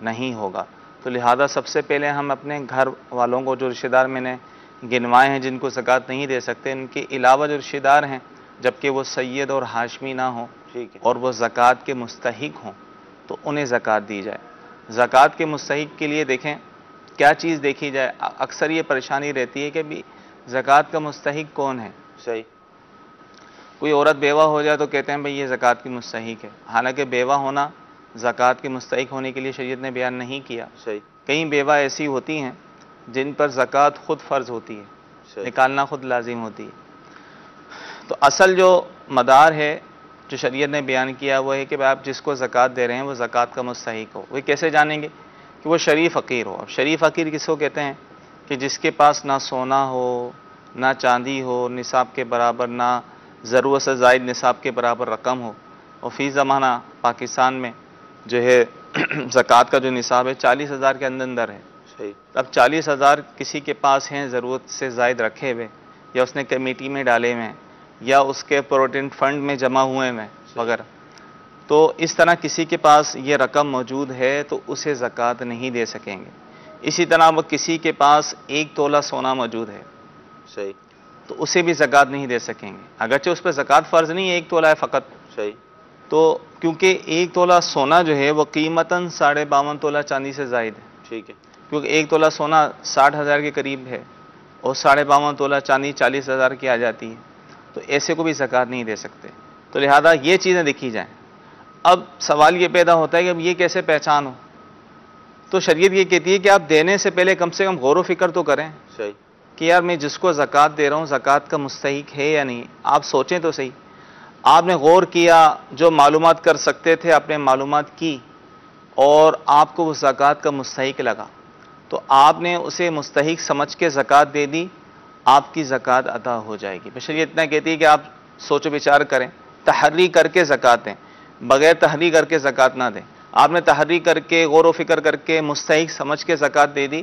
نہیں ہوگا. تو لہذا سب سے پہلے ہم اپنے گھر والوں کو، جو رشتہ دار میں نے گنوائے ہیں جن کو زکوٰۃ نہیں دے سکتے، ان کے علاوہ جو رشتہ دار ہیں جبکہ وہ سید اور ہاشمی نہ ہوں اور وہ زکوٰۃ کے مستحق ہوں تو انہیں زکوٰۃ دی جائے. زکوٰۃ کے مستحق کے لیے دیکھیں کیا چیز دیکھی جائے. اکثر یہ پریشانی رہتی ہے کہ بھی زکوٰۃ کا مستحق کون ہے. صحیح. کوئی عورت بیوہ ہو جائے تو کہتے ہیں بھئی یہ زکوٰۃ کی مستحق ہے، حالانکہ بیوہ ہونا زکوٰۃ کے مستحق ہونے کے لیے شریعت نے بیان نہیں کیا. صحیح. کئی بیوہ ایسی ہوتی ہیں جن پر زکوٰۃ خود فرض ہوتی ہے، نکالنا خود لازم ہوتی ہے. تو اصل جو مدار ہے جو شریعت نے بیان کیا وہ ہے کہ آپ جس کو زکوٰۃ دے رہے ہیں وہ زکوٰۃ کا مستحق ہو. وہ کیسے جانیں گے کہ وہ شریف فقیر ہو. اب شریف فقیر کس کو کہتے ہیں کہ جس کے پاس نہ سونا ہو نہ چاندی ہو نصاب کے برابر، نہ ضرورت سے زائد نصاب کے برابر رقم ہو. اور فی زمانہ پاکستان میں جو ہے زکوٰۃ کا جو نصاب ہے 40,000 کے اندر ہے. صحیح. اب 40,000 کسی کے پاس ہیں ضرورت سے زائد رکھے ہوئے، یا اس نے کمیٹی میں ڈالے ہوئے ہیں، یا اس کے پروویڈنٹ فنڈ میں جمع ہوئے ہیں وغیرہ، تو اس طرح کسی کے پاس یہ رقم موجود ہے تو اسے زکوٰۃ نہیں دے سکیں گے. اسی طرح وہ کسی کے پاس 1 تولہ سونا موجود ہے، صحیح، تو اسے بھی زکوٰۃ نہیں دے سکیں گے، اگرچہ اس پہ زکوٰۃ فرض نہیں ہے، 1 تولہ ہے فقط. صحیح. تو کیونکہ 1 تولہ سونا جو ہے وہ قیمتاً 52.5 تولہ چاندی سے زائد ہے. ٹھیک ہے. کیونکہ 1 تولہ سونا 60,000 کے قریب ہے اور 52.5 تولہ چاندی 40,000 کی آ جاتی ہے، تو ایسے کو بھی زکوٰۃ نہیں دے سکتے. تو لہذا یہ چیزیں دیکھی جائیں. اب سوال یہ پیدا ہوتا ہے کہ اب یہ کیسے پہچان ہو؟ تو شریعت یہ کہتی ہے کہ آپ دینے سے پہلے کم سے کم غور و فکر تو کریں. صحیح. کہ یار میں جس کو زکوٰۃ دے رہا ہوں زکوٰۃ کا مستحق ہے یا نہیں. آپ سوچیں تو صحیح. آپ نے غور کیا، جو معلومات کر سکتے تھے آپ نے معلومات کی، اور آپ کو وہ زکوٰۃ کا مستحق لگا تو آپ نے اسے مستحق سمجھ کے زکوٰۃ دے دی، آپ کی زکوٰۃ ادا ہو جائے گی. شریعت اتنا کہتی ہے کہ آپ سوچ و بچار کریں، تحری کر کے زکوٰۃ دیں، بغیر تحری کر کے زکوٰۃ نہ دیں. آپ نے تحری کر کے غور و فکر کر کے مستحق سمجھ کے زکوٰۃ دے دی،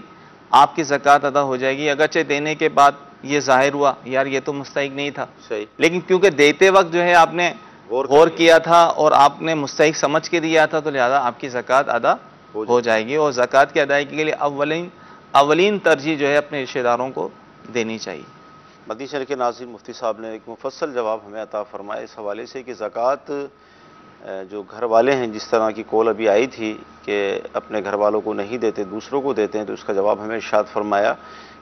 آپ کی زکوٰۃ ادا ہو جائے گی. اگرچہ دینے کے بعد یہ ظاہر ہوا یار یہ تو مستحق نہیں تھا، صحیح، لیکن کیونکہ دیتے وقت جو ہے آپ نے غور کیا تھا اور آپ نے مستحق سمجھ کے دیا تھا، تو لہذا آپ کی زکوٰۃ ادا ہو جائے گی. اور زکوٰۃ کی ادائیگی کے لیے اولین ترجیح جو ہے اپنے رشتہ داروں کو دینی چاہیے. مدنی چینل کے ناظرین، مفتی صاحب نے ایک مفصل جواب ہمیں عطا فرمایا اس حوالے سے کہ زکوٰۃ جو گھر والے ہیں، جس طرح کی کال ابھی آئی تھی کہ اپنے گھر والوں کو نہیں دیتے دوسروں کو دیتے ہیں، تو اس کا جواب ہمیں ارشاد فرمایا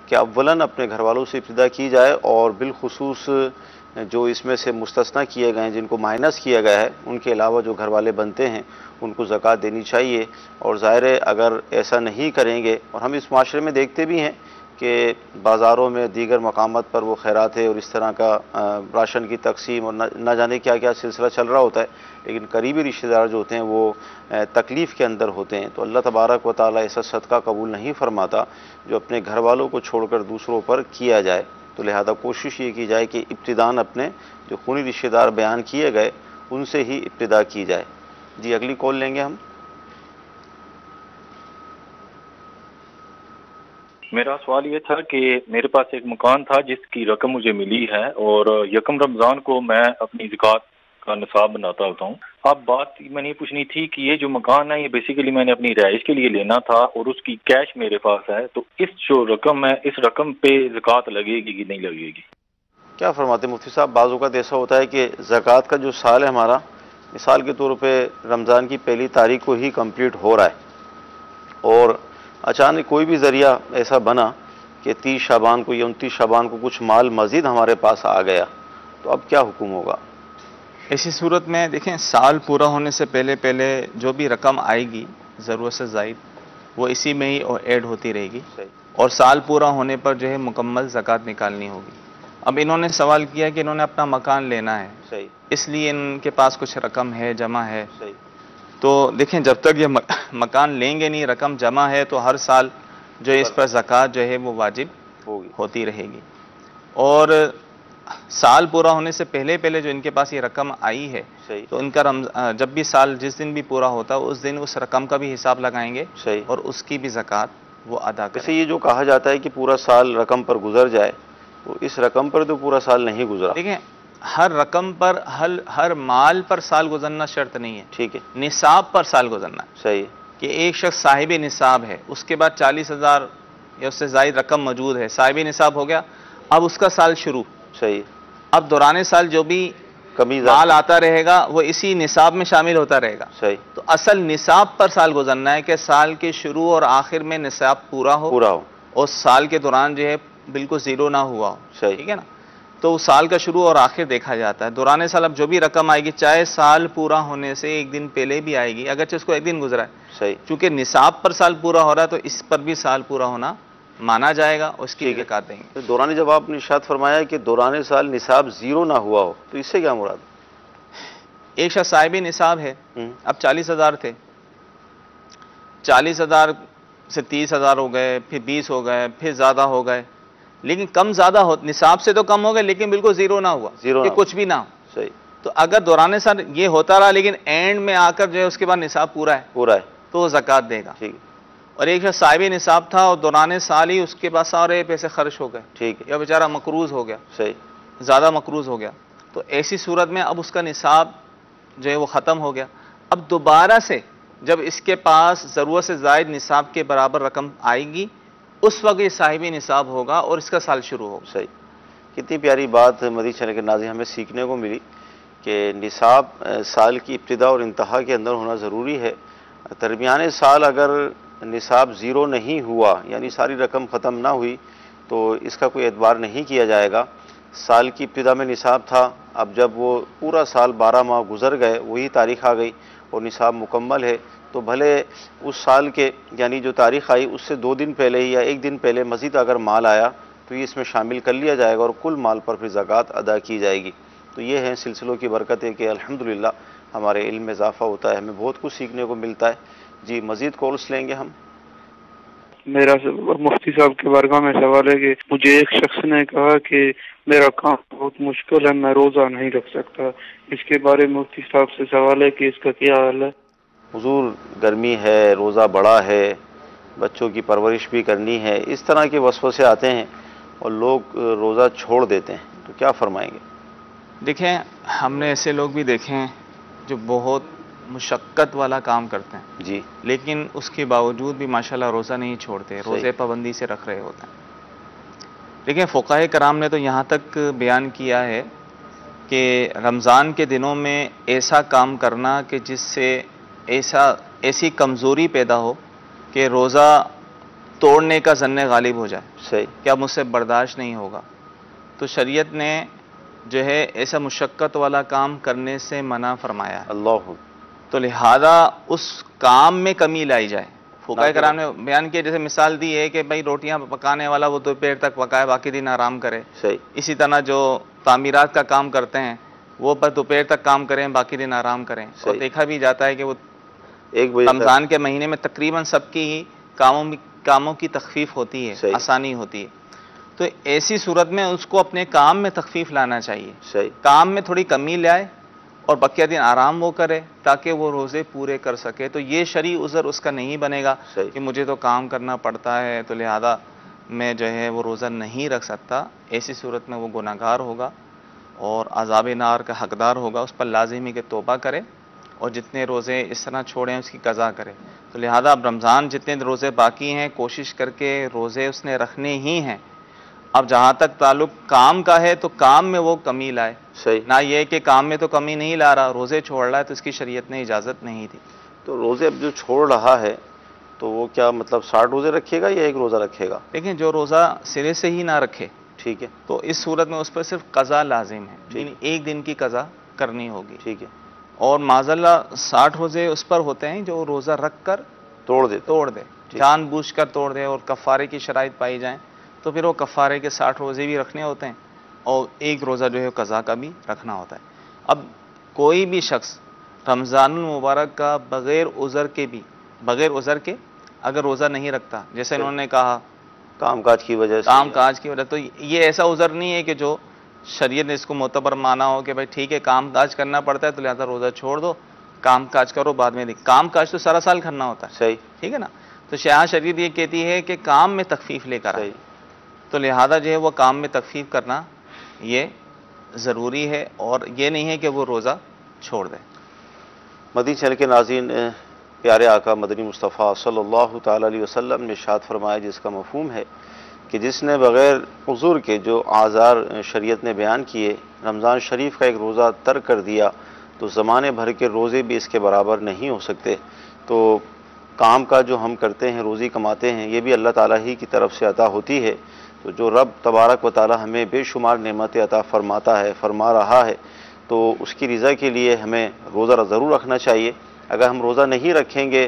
کہ اولاً اپنے گھر والوں سے ابتدا کی جائے، اور بالخصوص جو اس میں سے مستثنیٰ کیے گئے ہیں، جن کو مائنس کیا گیا ہے، ان کے علاوہ جو گھر والے بنتے ہیں ان کو زکوٰۃ دینی چاہیے. اور ظاہر ہے اگر ایسا نہیں کریں گے، اور ہم اس معاشرے میں دیکھتے بھی ہیں کہ بازاروں میں دیگر مقامات پر وہ خیرات ہے اور اس طرح کا راشن کی تقسیم اور نہ جانے کیا کیا سلسلہ چل رہا ہوتا ہے، لیکن قریبی رشتہ دار جو ہوتے ہیں وہ تکلیف کے اندر ہوتے ہیں. تو اللہ تبارک و تعالیٰ ایسا صدقہ قبول نہیں فرماتا جو اپنے گھر والوں کو چھوڑ کر دوسروں پر کیا جائے. تو لہذا کوشش یہ کی جائے کہ ابتداً اپنے جو خونی رشتہ دار بیان کیے گئے ان سے ہی ابتدا کی جائے. جی اگلی کال لیں گے ہم. میرا سوال یہ تھا کہ میرے پاس ایک مکان تھا جس کی رقم مجھے ملی ہے، اور یکم رمضان کو میں اپنی زکوٰۃ کا نصاب بناتا ہوتا ہوں. اب بات میں نے پوچھنی تھی کہ یہ جو مکان ہے یہ بیسیکلی میں نے اپنی رہائش کے لیے لینا تھا اور اس کی کیش میرے پاس ہے، تو اس جو رقم ہے اس رقم پہ زکوٰۃ لگے گی کہ نہیں لگے گی؟ کیا فرماتے مفتی صاحب؟ بعض اوقات ایسا ہوتا ہے کہ زکوٰۃ کا جو سال ہے ہمارا، مثال کے طور پہ رمضان کی 1 تاریخ کو ہی کمپلیٹ ہو رہا ہے، اور اچانک کوئی بھی ذریعہ ایسا بنا کہ 30 شعبان کو یا 29 شعبان کو کچھ مال مزید ہمارے پاس آ گیا، تو اب کیا حکم ہوگا؟ ایسی صورت میں دیکھیں سال پورا ہونے سے پہلے جو بھی رقم آئے گی ضرورت سے زائد وہ اسی میں ہی ایڈ ہوتی رہے گی، اور سال پورا ہونے پر جو ہے مکمل زکوٰۃ نکالنی ہوگی. اب انہوں نے سوال کیا کہ انہوں نے اپنا مکان لینا ہے، اس لیے ان کے پاس کچھ رقم ہے جمع ہے. تو دیکھیں جب تک یہ مکان لیں گے نہیں، رقم جمع ہے، تو ہر سال جو اس پر زکوٰۃ جو ہے وہ واجب ہوتی رہے گی. اور سال پورا ہونے سے پہلے جو ان کے پاس یہ رقم آئی ہے تو ان کا جب بھی سال جس دن بھی پورا ہوتا ہے اس دن اس رقم کا بھی حساب لگائیں گے اور اس کی بھی زکوٰۃ وہ ادا کریں. جیسے یہ جو کہا جاتا ہے کہ پورا سال رقم پر گزر جائے، تو اس رقم پر تو پورا سال نہیں گزرا. دیکھیں ہر رقم پر ہر مال پر سال گزرنا شرط نہیں ہے. ٹھیک ہے. نصاب پر سال گزرنا ہے. صحیح. کہ ایک شخص صاحب نصاب ہے، اس کے بعد 40,000 یا اس سے زائد رقم موجود ہے، صاحب نصاب ہو گیا، اب اس کا سال شروع، صحیح، اب دوران سال جو بھی کمی مال آتا رہے گا وہ اسی نصاب میں شامل ہوتا رہے گا. صحیح، تو اصل نصاب پر سال گزرنا ہے کہ سال کے شروع اور آخر میں نصاب پورا ہو پورا ہو. اور سال کے دوران جو ہے بالکل زیرو نہ ہوا ہو. صحیح. ٹھیک ہے نا. تو سال کا شروع اور آخر دیکھا جاتا ہے. دوران سال اب جو بھی رقم آئے گی چاہے سال پورا ہونے سے ایک دن پہلے بھی آئے گی، اگرچہ اس کو ایک دن گزرا ہے، صحیح، چونکہ نصاب پر سال پورا ہو رہا ہے تو اس پر بھی سال پورا ہونا مانا جائے گا، اس کی زکات دیں گے. دوران جب آپ نے ارشاد فرمایا کہ دوران سال نصاب زیرو نہ ہوا ہو تو اس سے کیا مراد؟ ایک شخص صاحب نصاب ہے، ہوں، اب 40,000 تھے، 40,000 سے 30,000 ہو گئے، پھر 20 ہو گئے، پھر زیادہ ہو گئے، لیکن کم زیادہ ہو، نصاب سے تو کم ہو گئے لیکن بالکل زیرو نہ ہوا زیرو کہ نہ کچھ بھی نہ ہو. صحیح، تو اگر دوران سال یہ ہوتا رہا لیکن اینڈ میں آ کر جو ہے اس کے بعد نصاب پورا ہے پورا ہے، تو وہ زکوٰۃ دے گا. ٹھیک، اور ایک شخص صاحب نصاب تھا اور دوران سال ہی اس کے پاس سارے پیسے خرچ ہو گئے ٹھیک ہے، یا بیچارہ مقروض ہو گیا، صحیح، زیادہ مقروض ہو گیا، تو ایسی صورت میں اب اس کا نصاب جو ہے وہ ختم ہو گیا. اب دوبارہ سے جب اس کے پاس ضرورت سے زائد نصاب کے برابر رقم آئے گی اس وقت یہ صاحب نصاب ہوگا اور اس کا سال شروع ہوگا. صحیح. کتنی پیاری بات مدی چینل کے ناظرین ہمیں سیکھنے کو ملی کہ نصاب سال کی ابتدا اور انتہا کے اندر ہونا ضروری ہے. درمیانے سال اگر نصاب زیرو نہیں ہوا یعنی ساری رقم ختم نہ ہوئی تو اس کا کوئی اعتبار نہیں کیا جائے گا. سال کی ابتدا میں نصاب تھا، اب جب وہ پورا سال 12 ماہ گزر گئے، وہی تاریخ آ گئی اور نصاب مکمل ہے، تو بھلے اس سال کے یعنی جو تاریخ آئی اس سے 2 دن پہلے یا 1 دن پہلے مزید اگر مال آیا تو یہ اس میں شامل کر لیا جائے گا اور کل مال پر پھر زکوٰۃ ادا کی جائے گی. تو یہ ہیں سلسلوں کی برکت ہے کہ الحمدللہ ہمارے علم میں اضافہ ہوتا ہے، ہمیں بہت کچھ سیکھنے کو ملتا ہے. جی مزید کالس لیں گے ہم. میرا مفتی صاحب کے بارگاہ میں سوال ہے کہ مجھے ایک شخص نے کہا کہ میرا کام بہت مشکل ہے، میں روزہ نہیں رکھ سکتا، اس کے بارے میں مفتی صاحب سے سوال ہے کہ اس کا کیا حل ہے؟ حضور گرمی ہے، روزہ بڑا ہے، بچوں کی پرورش بھی کرنی ہے، اس طرح کے وسوسے آتے ہیں اور لوگ روزہ چھوڑ دیتے ہیں، تو کیا فرمائیں گے؟ دیکھیں ہم نے ایسے لوگ بھی دیکھے ہیں جو بہت مشقت والا کام کرتے ہیں جی، لیکن اس کے باوجود بھی ماشاءاللہ روزہ نہیں چھوڑتے، روزے پابندی سے رکھ رہے ہوتے ہیں. دیکھیں فقہائے کرام نے تو یہاں تک بیان کیا ہے کہ رمضان کے دنوں میں ایسا کام کرنا کہ جس سے ایسی کمزوری پیدا ہو کہ روزہ توڑنے کا ظن غالب ہو جائے صحیح، کہ اب مجھ سے برداشت نہیں ہوگا، تو شریعت نے جو ہے ایسا مشقت والا کام کرنے سے منع فرمایا ہے. اللہ، تو لہذا اس کام میں کمی لائی جائے. فقہائے کرام نے بیان کیا، جیسے مثال دی ہے کہ بھائی روٹیاں پکانے والا وہ دوپہر تک پکائے باقی دن آرام کرے، صحیح، اسی طرح جو تعمیرات کا کام کرتے ہیں وہ بس دوپہر تک کام کریں باقی دن آرام کریں. اور دیکھا بھی جاتا ہے کہ وہ 1 بجے رمضان کے مہینے میں تقریباً سب کی ہی کاموں کی تخفیف ہوتی ہے، صحیح، آسانی ہوتی ہے. تو ایسی صورت میں اس کو اپنے کام میں تخفیف لانا چاہیے، صحیح، کام میں تھوڑی کمی لائے اور بقیہ دن آرام وہ کرے تاکہ وہ روزے پورے کر سکے. تو یہ شرعی عذر اس کا نہیں بنے گا صحیح، کہ مجھے تو کام کرنا پڑتا ہے تو لہذا میں جو ہے وہ روزہ نہیں رکھ سکتا. ایسی صورت میں وہ گناہگار ہوگا اور عذاب نار کا حقدار ہوگا. اس پر لازم ہے کہ توبہ کرے اور جتنے روزے اس طرح چھوڑیں اس کی قضا کرے. تو لہذا اب رمضان جتنے روزے باقی ہیں کوشش کر کے روزے اس نے رکھنے ہی ہیں. اب جہاں تک تعلق کام کا ہے تو کام میں وہ کمی لائے، صحیح. نہ یہ کہ کام میں تو کمی نہیں لا رہا، روزے چھوڑ رہا ہے تو اس کی شریعت نے اجازت نہیں دی. تو روزے اب جو چھوڑ رہا ہے تو وہ کیا مطلب 60 روزے رکھے گا یا 1 روزہ رکھے گا؟ لیکن جو روزہ سرے سے ہی نہ رکھے ٹھیک ہے، تو اس صورت میں اس پر صرف قضا لازم ہے، یعنی 1 دن کی قضا کرنی ہوگی. ٹھیک ہے، اور معذاللہ 60 روزے اس پر ہوتے ہیں جو روزہ رکھ کر توڑ دے. جان بوجھ کر توڑ دے اور کفارے کی شرائط پائی جائیں تو پھر وہ کفارے کے 60 روزے بھی رکھنے ہوتے ہیں اور 1 روزہ جو ہے قضا کا بھی رکھنا ہوتا ہے. اب کوئی بھی شخص رمضان المبارک کا بغیر عذر کے اگر روزہ نہیں رکھتا، جیسے انہوں نے کہا کام کاج کی وجہ سے، تو یہ ایسا عذر نہیں ہے کہ جو شریعت نے اس کو معتبر مانا ہو کہ بھائی ٹھیک ہے کام کاج کرنا پڑتا ہے تو لہذا روزہ چھوڑ دو، کام کاج کرو بعد میں کام کاج تو سارا سال کرنا ہوتا ہے. صحیح، ٹھیک ہے نا. تو شیعہ شریعت یہ کہتی ہے کہ کام میں تخفیف لے کر آئے، تو لہذا جو ہے وہ کام میں تخفیف کرنا یہ ضروری ہے اور یہ نہیں ہے کہ وہ روزہ چھوڑ دے. مدنی چینل کے ناظرین، پیارے آقا مدنی مصطفیٰ صلی اللہ تعالیٰ علیہ وسلم نے ارشاد فرمایا، جس کا مفہوم ہے کہ جس نے بغیر عذر کے جو آزار شریعت نے بیان کیے رمضان شریف کا ایک روزہ ترک کر دیا تو زمانے بھر کے روزے بھی اس کے برابر نہیں ہو سکتے۔ تو کام کا جو ہم کرتے ہیں، روزی کماتے ہیں، یہ بھی اللہ تعالیٰ ہی کی طرف سے عطا ہوتی ہے۔ تو جو رب تبارک و تعالیٰ ہمیں بے شمار نعمتیں عطا فرماتا ہے، فرما رہا ہے، تو اس کی رضا کے لیے ہمیں روزہ ضرور رکھنا چاہیے۔ اگر ہم روزہ نہیں رکھیں گے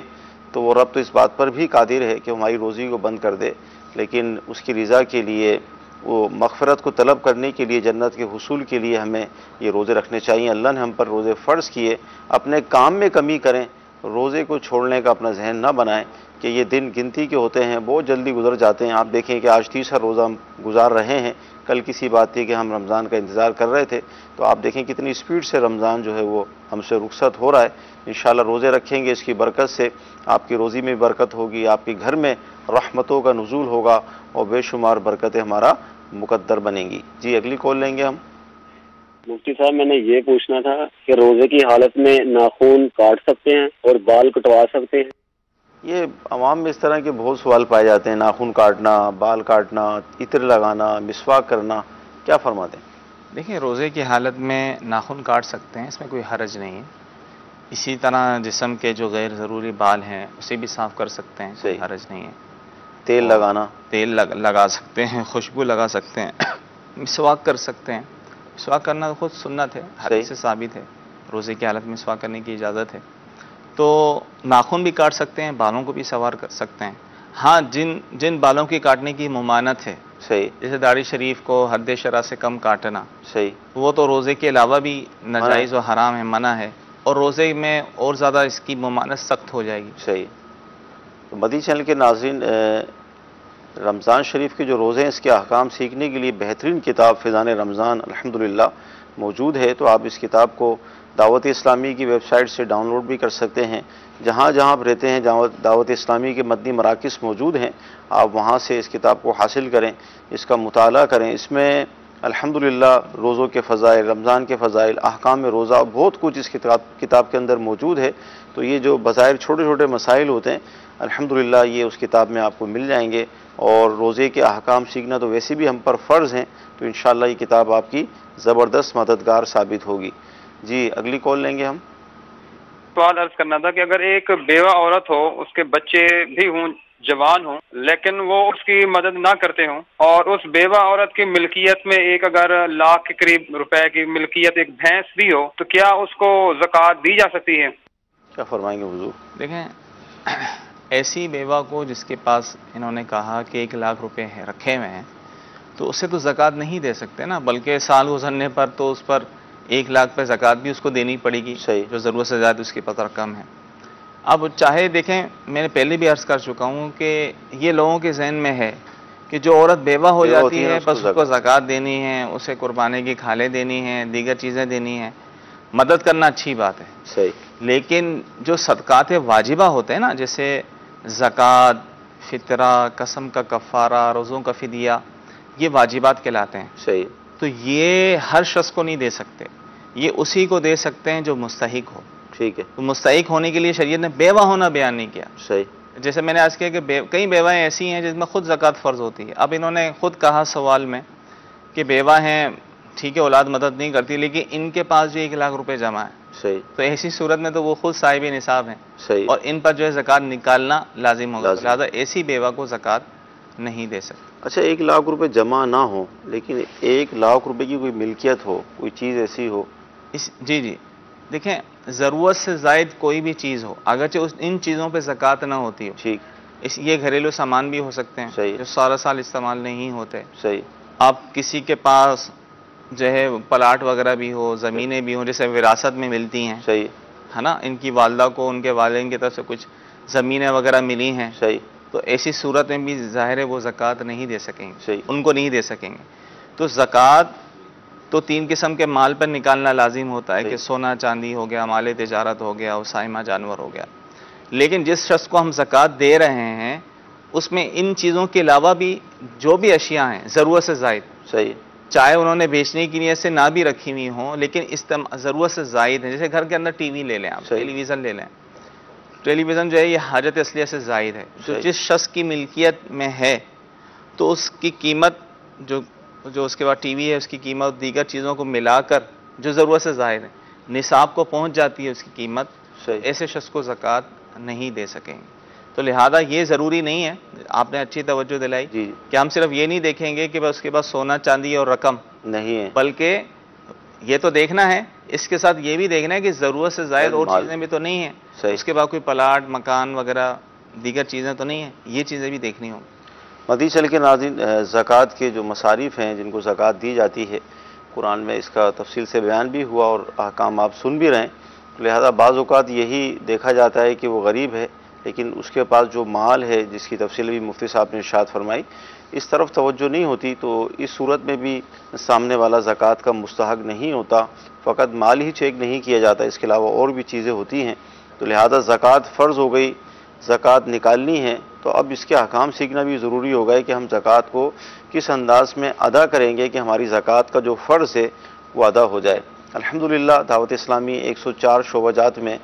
تو وہ رب تو اس بات پر بھی قادر ہے کہ ہماری روزی کو بند کر دے، لیکن اس کی رضا کے لیے، وہ مغفرت کو طلب کرنے کے لیے، جنت کے حصول کے لیے ہمیں یہ روزے رکھنے چاہیے۔ اللہ نے ہم پر روزے فرض کیے، اپنے کام میں کمی کریں، روزے کو چھوڑنے کا اپنا ذہن نہ بنائیں کہ یہ دن گنتی کے ہوتے ہیں، بہت جلدی گزر جاتے ہیں۔ آپ دیکھیں کہ آج 30 روزہ ہم گزار رہے ہیں، کل کسی بات تھی کہ ہم رمضان کا انتظار کر رہے تھے، تو آپ دیکھیں کتنی سپیڈ سے رمضان جو ہے وہ ہم سے رخصت ہو رہا ہے۔ انشاءاللہ روزے رکھیں گے، اس کی برکت سے آپ کی روزی میں برکت ہوگی، آپ کے گھر میں رحمتوں کا نزول ہوگا اور بے شمار برکتیں ہمارا مقدر بنیں گی۔ جی اگلی کال لیں گے ہم۔ مفتی صاحب، میں نے یہ پوچھنا تھا کہ روزے کی حالت میں ناخن کاٹ سکتے ہیں اور بال کٹوا سکتے ہیں؟ یہ عوام میں اس طرح کے بہت سوال پائے جاتے ہیں، ناخن کاٹنا، بال کاٹنا، عطر لگانا، مسواک کرنا، کیا فرماتے ہیں؟ دیکھیں، روزے کی حالت میں ناخن کاٹ سکتے ہیں، اس میں کوئی حرج نہیں ہے۔ اسی طرح جسم کے جو غیر ضروری بال ہیں اسے بھی صاف کر سکتے ہیں، کوئی حرج نہیں ہے۔ تیل لگانا، تیل لگا سکتے ہیں، خوشبو لگا سکتے ہیں، مسواک کر سکتے ہیں۔ مسواک کرنا خود سنت ہے، حدیث سے ثابت ہے، روزے کی حالت میں مسواک کرنے کی اجازت ہے۔ تو ناخن بھی کاٹ سکتے ہیں، بالوں کو بھی سنوار کر سکتے ہیں۔ ہاں، جن بالوں کی کاٹنے کی ممانعت ہے، صحیح، جیسے داڑھی شریف کو حد شرع سے کم کاٹنا، صحیح، وہ تو روزے کے علاوہ بھی ناجائز و حرام ہے، منع ہے، اور روزے میں اور زیادہ اس کی ممانعت سخت ہو جائے گی۔ صحیح۔ تو مدنی چینل کے ناظرین، رمضان شریف کے جو روزے ہیں اس کے احکام سیکھنے کے لیے بہترین کتاب فیضان رمضان الحمدللہ موجود ہے، تو آپ اس کتاب کو دعوت اسلامی کی ویب سائٹ سے ڈاؤن لوڈ بھی کر سکتے ہیں۔ جہاں جہاں آپ رہتے ہیں، دعوت اسلامی کے مدنی مراکز موجود ہیں، آپ وہاں سے اس کتاب کو حاصل کریں، اس کا مطالعہ کریں۔ اس میں الحمدللہ روزوں کے فضائل، رمضان کے فضائل، احکام روزہ، بہت کچھ اس کتاب کے اندر موجود ہے۔ تو یہ جو بظاہر چھوٹے چھوٹے مسائل ہوتے ہیں، الحمدللہ یہ اس کتاب میں آپ کو مل جائیں گے، اور روزے کے احکام سیکھنا تو ویسے بھی ہم پر فرض ہیں، تو انشاءاللہ یہ کتاب آپ کی زبردست مددگار ثابت ہوگی۔ جی اگلی کال لیں گے ہم۔ سوال عرض کرنا تھا کہ اگر ایک بیوہ عورت ہو، اس کے بچے بھی ہوں، جوان ہوں، لیکن وہ اس کی مدد نہ کرتے ہوں، اور اس بیوہ عورت کی ملکیت میں ایک اگر لاکھ کے قریب روپے کی ملکیت ایک بھینس بھی ہو، تو کیا اس کو زکوٰۃ دی جا سکتی ہے؟ کیا فرمائیں گے حضور؟ دیکھیں، ایسی بیوہ کو جس کے پاس انہوں نے کہا کہ 1 لاکھ روپے رکھے ہوئے ہیں، تو اسے تو زکوٰۃ نہیں دے سکتے نا، بلکہ سال گزرنے پر تو اس پر 1 لاکھ پہ زکوٰۃ بھی اس کو دینی پڑے گی، صحیح، جو ضرورت سے زیادہ اس کے پاس رقم ہے۔ اب چاہے دیکھیں، میں نے پہلے بھی عرض کر چکا ہوں کہ یہ لوگوں کے ذہن میں ہے کہ جو عورت بیوہ ہو جاتی ہے بس اس کو زکوٰۃ دینی ہے، اسے قربانی کی کھالیں دینی ہیں، دیگر چیزیں دینی ہیں۔ مدد کرنا اچھی بات ہے، صحیح، لیکن جو صدقات واجبہ ہوتے ہیں نا، جیسے زکوٰۃ، فطرہ، قسم کا کفارہ، روزوں کا فدیہ، یہ واجبات کہلاتے ہیں۔ صحیح، تو یہ ہر شخص کو نہیں دے سکتے، یہ اسی کو دے سکتے ہیں جو مستحق ہو۔ ٹھیک ہے، تو مستحق ہونے کے لیے شریعت نے بیوہ ہونا بیان نہیں کیا۔ صحیح، جیسے میں نے آج کہا کہ کئی بیوائیں ایسی ہیں جس میں خود زکوٰۃ فرض ہوتی ہے۔ اب انہوں نے خود کہا سوال میں کہ بیوہ ہیں، ٹھیک ہے، اولاد مدد نہیں کرتی، لیکن ان کے پاس جو 1 لاکھ روپے جمع ہے، صحیح، تو ایسی صورت میں تو وہ خود صاحب نصاب ہیں، صحیح، اور ان پر جو ہے زکوٰۃ نکالنا لازم ہوگا، لہٰذا ایسی بیوہ کو زکوٰۃ نہیں دے سکتے۔ اچھا، 1 لاکھ روپے جمع نہ ہو لیکن 1 لاکھ روپے کی کوئی ملکیت ہو، کوئی چیز ایسی ہو؟ جی، دیکھیں، ضرورت سے زائد کوئی بھی چیز ہو، اگرچہ ان چیزوں پہ زکوٰۃ نہ ہوتی ہو، ٹھیک، یہ گھریلو سامان بھی ہو سکتے ہیں، صحیح، جو سارا سال استعمال نہیں ہوتے۔ صحیح، آپ کسی کے پاس جو ہے پلاٹ وغیرہ بھی ہو، زمینیں بھی ہوں، جیسے وراثت میں ملتی ہیں، صحیح، ہے نا، ان کی والدہ کو ان کے والدین کی طرف سے کچھ زمینیں وغیرہ ملی ہیں، صحیح، تو ایسی صورت میں بھی ظاہر ہے وہ زکوٰۃ نہیں دے سکیں گے، صحیح، ان کو نہیں دے سکیں گے۔ تو زکوٰۃ تو 3 قسم کے مال پر نکالنا لازم ہوتا ہے، کہ سونا چاندی ہو گیا، مال تجارت ہو گیا، اور سائمہ جانور ہو گیا۔ لیکن جس شخص کو ہم زکوٰۃ دے رہے ہیں اس میں ان چیزوں کے علاوہ بھی جو بھی اشیاء ہیں ضرورت سے زائد، صحیح، چاہے انہوں نے بیچنے کی نیت سے نہ بھی رکھی ہوئی ہوں، لیکن ضرورت سے زائد ہیں، جیسے گھر کے اندر ٹی وی لے لیں، آپ ٹیلی ویژن لے لیں، ٹیلی ویژن جو ہے یہ حاجت اصلیہ سے زائد ہے. جو جس شخص کی ملکیت میں ہے تو اس کی قیمت جو اس کے بعد ٹی وی ہے اس کی قیمت دیگر چیزوں کو ملا کر جو ضرورت سے زائد ہے نصاب کو پہنچ جاتی ہے اس کی قیمت, ایسے شخص کو زکوٰۃ نہیں دے سکیں گے. تو لہذا یہ ضروری نہیں ہے, آپ نے اچھی توجہ دلائی کہ ہم صرف یہ نہیں دیکھیں گے کہ بس اس کے پاس سونا چاندی اور رقم نہیں ہے, بلکہ یہ تو دیکھنا ہے, اس کے ساتھ یہ بھی دیکھنا ہے کہ ضرورت سے زائد اور چیزیں بھی تو نہیں ہیں, اس کے بعد کوئی پلاٹ مکان وغیرہ دیگر چیزیں تو نہیں ہیں, یہ چیزیں بھی دیکھنی ہوں. مزید چل کے ناظرین, زکوٰۃ کے جو مصارف ہیں جن کو زکوٰۃ دی جاتی ہے قرآن میں اس کا تفصیل سے بیان بھی ہوا اور احکام آپ سن بھی رہے ہیں. لہذا بعض اوقات یہی دیکھا جاتا ہے کہ وہ غریب ہے لیکن اس کے پاس جو مال ہے جس کی تفصیل بھی مفتی صاحب نے ارشاد فرمائی, اس طرف توجہ نہیں ہوتی, تو اس صورت میں بھی سامنے والا زکوٰۃ کا مستحق نہیں ہوتا. فقط مال ہی چیک نہیں کیا جاتا, اس کے علاوہ اور بھی چیزیں ہوتی ہیں. تو لہذا زکوٰۃ فرض ہو گئی, زکوٰۃ نکالنی ہے, تو اب اس کے احکام سیکھنا بھی ضروری ہوگا کہ ہم زکوٰۃ کو کس انداز میں ادا کریں گے کہ ہماری زکوٰۃ کا جو فرض ہے وہ ادا ہو جائے. الحمدللہ دعوت اسلامی 104 شعبہ جات میں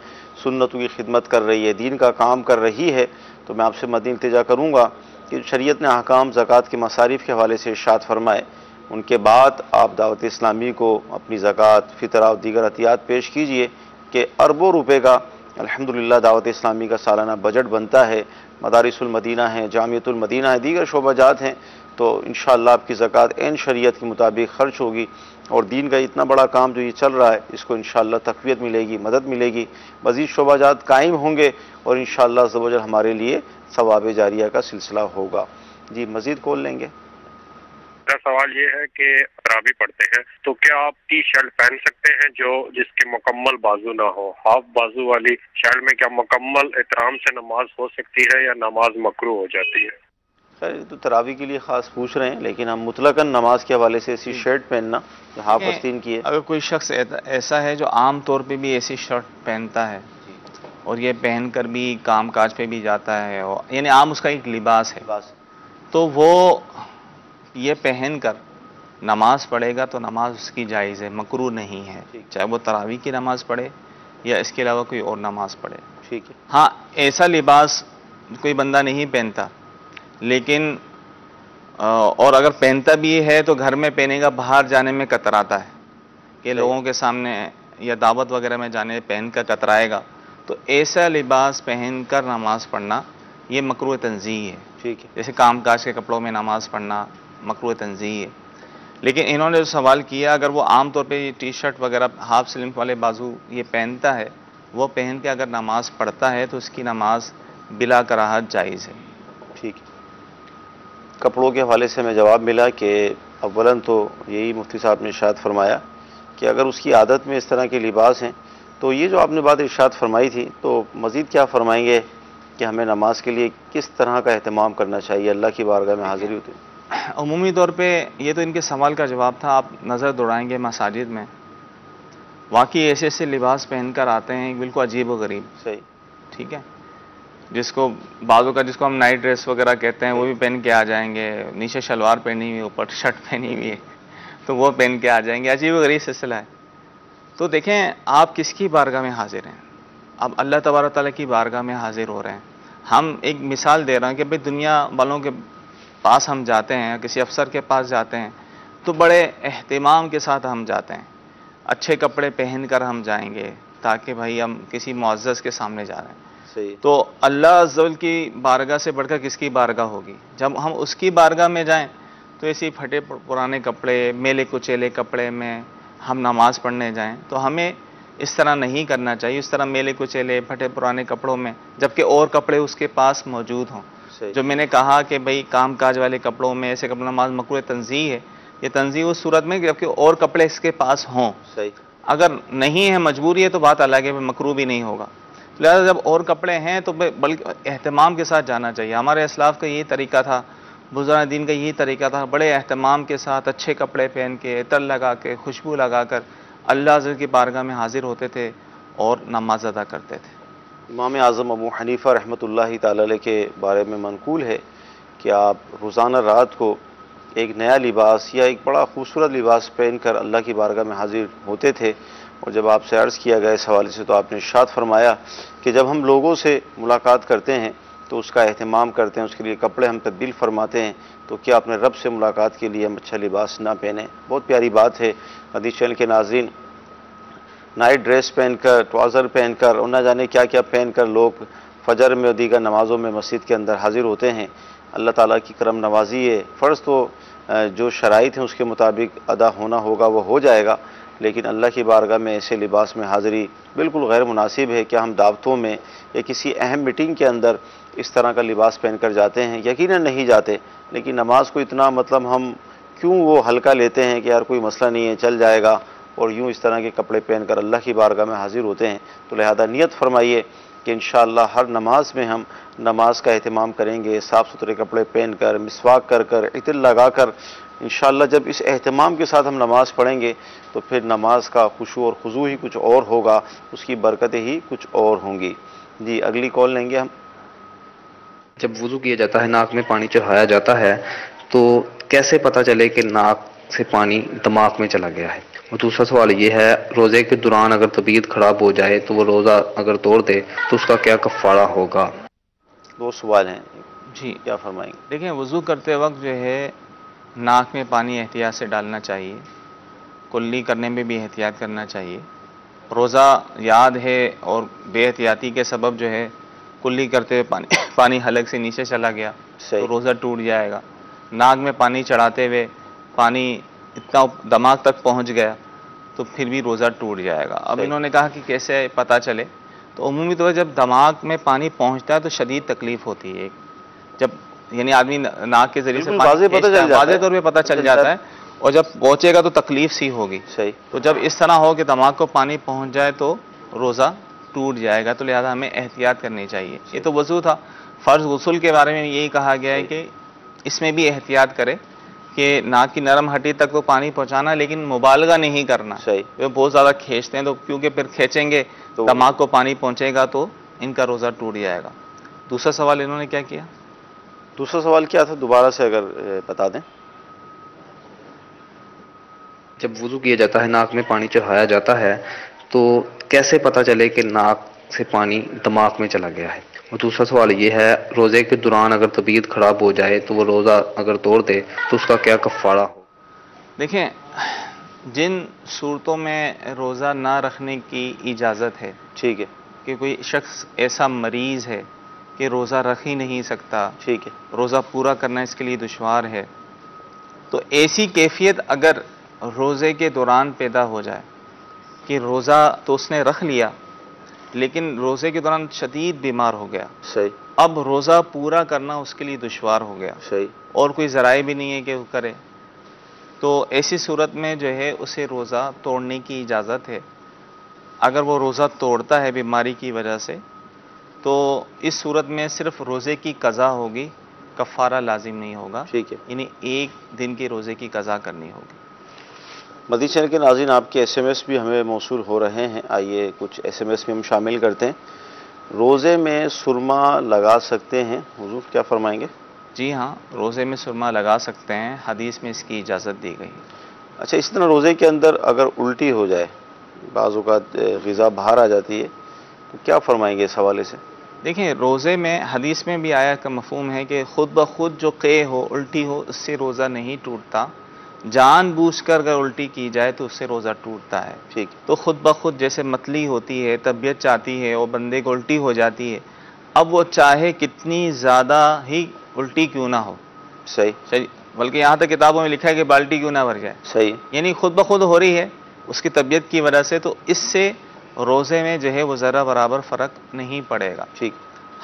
سنتوں کی خدمت کر رہی ہے, دین کا کام کر رہی ہے. تو میں آپ سے مدنی التجا کروں گا کہ شریعت نے احکام زکوٰۃ کے مصارف کے حوالے سے ارشاد فرمائے, ان کے بعد آپ دعوت اسلامی کو اپنی زکوٰۃ, فطرہ اور دیگر عطیات پیش کیجئے کہ اربوں روپے کا الحمدللہ دعوت اسلامی کا سالانہ بجٹ بنتا ہے. مدارس المدینہ ہیں, جامعۃ المدینہ ہے, دیگر شعبہ جات ہیں. تو انشاءاللہ آپ کی زکوٰۃ عین شریعت کے مطابق خرچ ہوگی اور دین کا اتنا بڑا کام جو یہ چل رہا ہے اس کو انشاءاللہ تقویت ملے گی, مدد ملے گی, مزید شعبہ جات قائم ہوں گے اور انشاءاللہ عز و جل ہمارے لیے ثواب جاریہ کا سلسلہ ہوگا. جی مزید کال لیں گے. میرا سوال یہ ہے کہ تراویح پڑھتے ہیں تو کیا آپ ٹی شرٹ پہن سکتے ہیں جس کے مکمل بازو نہ ہو؟ ہاف بازو والی شرٹ میں کیا مکمل احترام سے نماز ہو سکتی ہے یا نماز مکروہ ہو جاتی ہے؟ خیر تو تراویح کے لیے خاص پوچھ رہے ہیں, لیکن ہم مطلقاً نماز کے حوالے سے ایسی شرٹ پہننا جو ہاف آستین کی ہے. اگر کوئی شخص ایسا ہے جو عام طور پہ بھی ایسی شرٹ پہنتا ہے اور یہ پہن کر بھی کام کاج پہ بھی جاتا ہے, یعنی عام اس کا ایک لباس ہے, تو وہ یہ پہن کر نماز پڑھے گا تو نماز اس کی جائز ہے, مکروہ نہیں ہے, چاہے وہ تراویح کی نماز پڑھے یا اس کے علاوہ کوئی اور نماز پڑھے. ٹھیک ہے. ہاں ایسا لباس کوئی بندہ نہیں پہنتا, لیکن اور اگر پہنتا بھی ہے تو گھر میں پہنے گا, باہر جانے میں کتراتا ہے کہ لوگوں کے سامنے یا دعوت وغیرہ میں جانے پہن کر کترائے گا, تو ایسا لباس پہن کر نماز پڑھنا یہ مکروہ تنزیہ ہے. ٹھیک ہے. جیسے کام کاج کے کپڑوں میں نماز پڑھنا مکروہ تنزیہ ہے. لیکن انہوں نے جو سوال کیا, اگر وہ عام طور پہ ٹی شرٹ وغیرہ ہاف سلیم والے بازو یہ پہنتا ہے, وہ پہن کے اگر نماز پڑھتا ہے تو اس کی نماز بلا کراہت جائز ہے. ٹھیک ہے. کپڑوں کے حوالے سے ہمیں جواب ملا کہ اولاً تو یہی مفتی صاحب نے ارشاد فرمایا کہ اگر اس کی عادت میں اس طرح کے لباس ہیں, تو یہ جو آپ نے بات ارشاد فرمائی تھی, تو مزید کیا فرمائیں گے کہ ہمیں نماز کے لیے کس طرح کا اہتمام کرنا چاہیے اللہ کی بارگاہ میں حاضری ہوتی ہے؟ عمومی طور پہ یہ تو ان کے سوال کا جواب تھا. آپ نظر دوڑائیں گے مساجد میں واقعی ایسے ایسے لباس پہن کر آتے ہیں بالکل عجیب و غریب. صحیح. ٹھیک ہے. جس کو بازو کا جس کو ہم نائٹ ڈریس وغیرہ کہتے ہیں وہ بھی پہن کے آ جائیں گے, نیچے شلوار پہنی ہوئی اوپر شرٹ پہنی ہوئی ہے تو وہ پہن کے آ جائیں گے. عجیب و غریب سلسلہ ہے. تو دیکھیں آپ کس کی بارگاہ میں حاضر ہیں؟ اب اللہ تبارک تعالیٰ کی بارگاہ میں حاضر ہو رہے ہیں. ہم ایک مثال دے رہے ہیں کہ بھئی دنیا والوں کے پاس ہم جاتے ہیں, کسی افسر کے پاس جاتے ہیں تو بڑے اہتمام کے ساتھ ہم جاتے ہیں, اچھے کپڑے پہن کر ہم جائیں گے تاکہ بھائی ہم کسی معزز کے سامنے جا رہے ہیں. صحیح. تو اللہ عز و جل کی بارگاہ سے بڑھ کر کس کی بارگاہ ہوگی؟ جب ہم اس کی بارگاہ میں جائیں تو ایسی پھٹے پرانے کپڑے, میلے کچیلے کپڑے میں ہم نماز پڑھنے جائیں تو ہمیں اس طرح نہیں کرنا چاہیے. اس طرح میلے کچیلے پھٹے پرانے کپڑوں میں جبکہ اور کپڑے اس کے پاس موجود ہوں. جو میں نے کہا کہ بھئی کام کاج والے کپڑوں میں ایسے کپڑے نماز مکروہ تنزیہ ہے. یہ تنزیہ اس صورت میں جبکہ اور کپڑے اس کے پاس ہوں. صحیح. اگر نہیں ہے مجبوری ہے تو بات الگ ہے, مکروہ بھی نہیں ہوگا. لہٰذا جب اور کپڑے ہیں تو بلکہ اہتمام کے ساتھ جانا چاہیے. ہمارے اسلاف کا یہی طریقہ تھا, بزرگان دین کا یہی طریقہ تھا, بڑے اہتمام کے ساتھ اچھے کپڑے پہن کے, عطر لگا کے, خوشبو لگا کر اللہ عز و جل کی بارگاہ میں حاضر ہوتے تھے اور نماز ادا کرتے تھے. امام اعظم ابو حنیفہ رحمۃ اللہ تعالی علیہ کے بارے میں منقول ہے کہ آپ روزانہ رات کو ایک نیا لباس یا ایک بڑا خوبصورت لباس پہن کر اللہ کی بارگاہ میں حاضر ہوتے تھے اور جب آپ سے عرض کیا گیا اس حوالے سے تو آپ نے ارشاد فرمایا کہ جب ہم لوگوں سے ملاقات کرتے ہیں تو اس کا اہتمام کرتے ہیں، اس کے لیے کپڑے ہم تبدیل فرماتے ہیں، تو کیا اپنے رب سے ملاقات کے لیے ہم اچھا لباس نہ پہنیں؟ بہت پیاری بات ہے۔ حدیث چینل کے ناظرین، نائٹ ڈریس پہن کر، ٹراؤزر پہن کر اور نہ جانے کیا کیا پہن کر لوگ فجر میں اور دیگر نمازوں میں مسجد کے اندر حاضر ہوتے ہیں۔ اللہ تعالیٰ کی کرم نوازی ہے، فرض تو جو شرائط ہیں اس کے مطابق ادا ہونا ہوگا وہ ہو جائے گا، لیکن اللہ کی بارگاہ میں ایسے لباس میں حاضری بالکل غیر مناسب ہے کہ ہم دعوتوں میں یا کسی اہم میٹنگ کے اندر اس طرح کا لباس پہن کر جاتے ہیں، یقیناً نہیں جاتے، لیکن نماز کو اتنا ہم کیوں وہ ہلکا لیتے ہیں کہ یار کوئی مسئلہ نہیں ہے چل جائے گا، اور یوں اس طرح کے کپڑے پہن کر اللہ کی بارگاہ میں حاضر ہوتے ہیں۔ تو لہذا نیت فرمائیے کہ انشاءاللہ ہر نماز میں ہم نماز کا اہتمام کریں گے، صاف ستھرے کپڑے پہن کر، مسواک کر کر، عطر لگا کر۔ انشاءاللہ جب اس اہتمام کے ساتھ ہم نماز پڑھیں گے تو پھر نماز کا خشوع اور خضوع ہی کچھ اور ہوگا، اس کی برکتیں ہی کچھ اور ہوں گی۔ جی اگلی کال لیں گے ہم۔ جب وضو کیا جاتا ہے، ناک میں پانی چڑھایا جاتا ہے، تو کیسے پتہ چلے کہ ناک سے پانی دماغ میں چلا گیا ہے؟ اور دوسرا سوال یہ ہے، روزے کے دوران اگر طبیعت خراب ہو جائے تو وہ روزہ اگر توڑ دے تو اس کا کیا کفارہ ہوگا؟ دو سوال ہیں، جی کیا فرمائیں گے؟ دیکھیں، وضو کرتے وقت جو ہے ناک میں پانی احتیاط سے ڈالنا چاہیے، کلی کرنے میں بھی احتیاط کرنا چاہیے۔ روزہ یاد ہے اور بے احتیاطی کے سبب جو ہے کلی کرتے ہوئے پانی حلق سے نیچے چلا گیا تو روزہ ٹوٹ جائے گا۔ ناک میں پانی چڑھاتے ہوئے پانی اتنا دماغ تک پہنچ گیا تو پھر بھی روزہ ٹوٹ جائے گا۔ اب انہوں نے کہا کہ کیسے پتہ چلے، تو عمومی طور پر جب دماغ میں پانی پہنچتا ہے تو شدید تکلیف ہوتی ہے، جب یعنی آدمی ناک کے ذریعے سے واضح طور پہ پتہ چل جاتا ہے، اور جب پہنچے گا تو تکلیف سی ہوگی۔ تو جب اس طرح ہو کہ دماغ کو پانی پہنچ جائے تو روزہ ٹوٹ جائے گا، تو لہذا ہمیں احتیاط کرنی چاہیے۔ یہ تو وضو تھا۔ فرض غسل کے بارے میں یہی کہا گیا ہے کہ اس میں بھی احتیاط کرے کہ ناک کی نرم ہڈی تک تو پانی پہنچانا، لیکن مبالغہ نہیں کرنا۔ وہ بہت زیادہ کھینچتے ہیں تو کیونکہ پھر کھینچیں گے دماغ کو پانی پہنچے گا تو ان کا روزہ ٹوٹ جائے گا۔ دوسرا سوال انہوں نے کیا کیا؟ دوسرا سوال کیا تھا، دوبارہ سے اگر بتا دیں۔ جب وضو کیا جاتا ہے، ناک میں پانی چڑھایا جاتا ہے، تو کیسے پتہ چلے کہ ناک سے پانی دماغ میں چلا گیا ہے؟ اور دوسرا سوال یہ ہے، روزے کے دوران اگر طبیعت خراب ہو جائے تو وہ روزہ اگر توڑ دے تو اس کا کیا کفارہ ہو؟ دیکھیں، جن صورتوں میں روزہ نہ رکھنے کی اجازت ہے، ٹھیک ہے، کہ کوئی شخص ایسا مریض ہے کہ روزہ رکھ ہی نہیں سکتا، ٹھیک ہے، روزہ پورا کرنا اس کے لیے دشوار ہے، تو ایسی کیفیت اگر روزے کے دوران پیدا ہو جائے کہ روزہ تو اس نے رکھ لیا لیکن روزے کے دوران شدید بیمار ہو گیا، صحیح، اب روزہ پورا کرنا اس کے لیے دشوار ہو گیا، صحیح، اور کوئی ذرائع بھی نہیں ہے کہ وہ کرے، تو ایسی صورت میں جو ہے اسے روزہ توڑنے کی اجازت ہے۔ اگر وہ روزہ توڑتا ہے بیماری کی وجہ سے تو اس صورت میں صرف روزے کی قضا ہوگی، کفارہ لازم نہیں ہوگا، ٹھیک ہے، یعنی ایک دن کے روزے کی قضا کرنی ہوگی۔ مدنی چینل کے ناظرین، آپ کے ایس ایم ایس بھی ہمیں موصول ہو رہے ہیں، آئیے کچھ ایس ایم ایس میں ہم شامل کرتے ہیں۔ روزے میں سرما لگا سکتے ہیں، حضور کیا فرمائیں گے؟ جی ہاں، روزے میں سرما لگا سکتے ہیں، حدیث میں اس کی اجازت دی گئی ہے۔ اچھا، اس طرح روزے کے اندر اگر الٹی ہو جائے، بعض اوقات غذا باہر آ جاتی ہے، تو کیا فرمائیں گے اس حوالے سے؟ دیکھیں، روزے میں حدیث میں بھی آیا کا مفہوم ہے کہ خود بخود جو قے ہو، الٹی ہو، اس سے روزہ نہیں ٹوٹتا، جان بوجھ کر اگر الٹی کی جائے تو اس سے روزہ ٹوٹتا ہے۔ ٹھیک، تو خود بخود جیسے متلی ہوتی ہے، طبیعت چاہتی ہے اور بندے کو الٹی ہو جاتی ہے، اب وہ چاہے کتنی زیادہ ہی الٹی کیوں نہ ہو، صحیح، بلکہ یہاں تک کتابوں میں لکھا ہے کہ بالٹی کیوں نہ بھر جائے، صحیح، یعنی خود بخود ہو رہی ہے اس کی طبیعت کی وجہ سے، تو اس سے روزے میں جو ہے وہ ذرا برابر فرق نہیں پڑے گا۔ ٹھیک،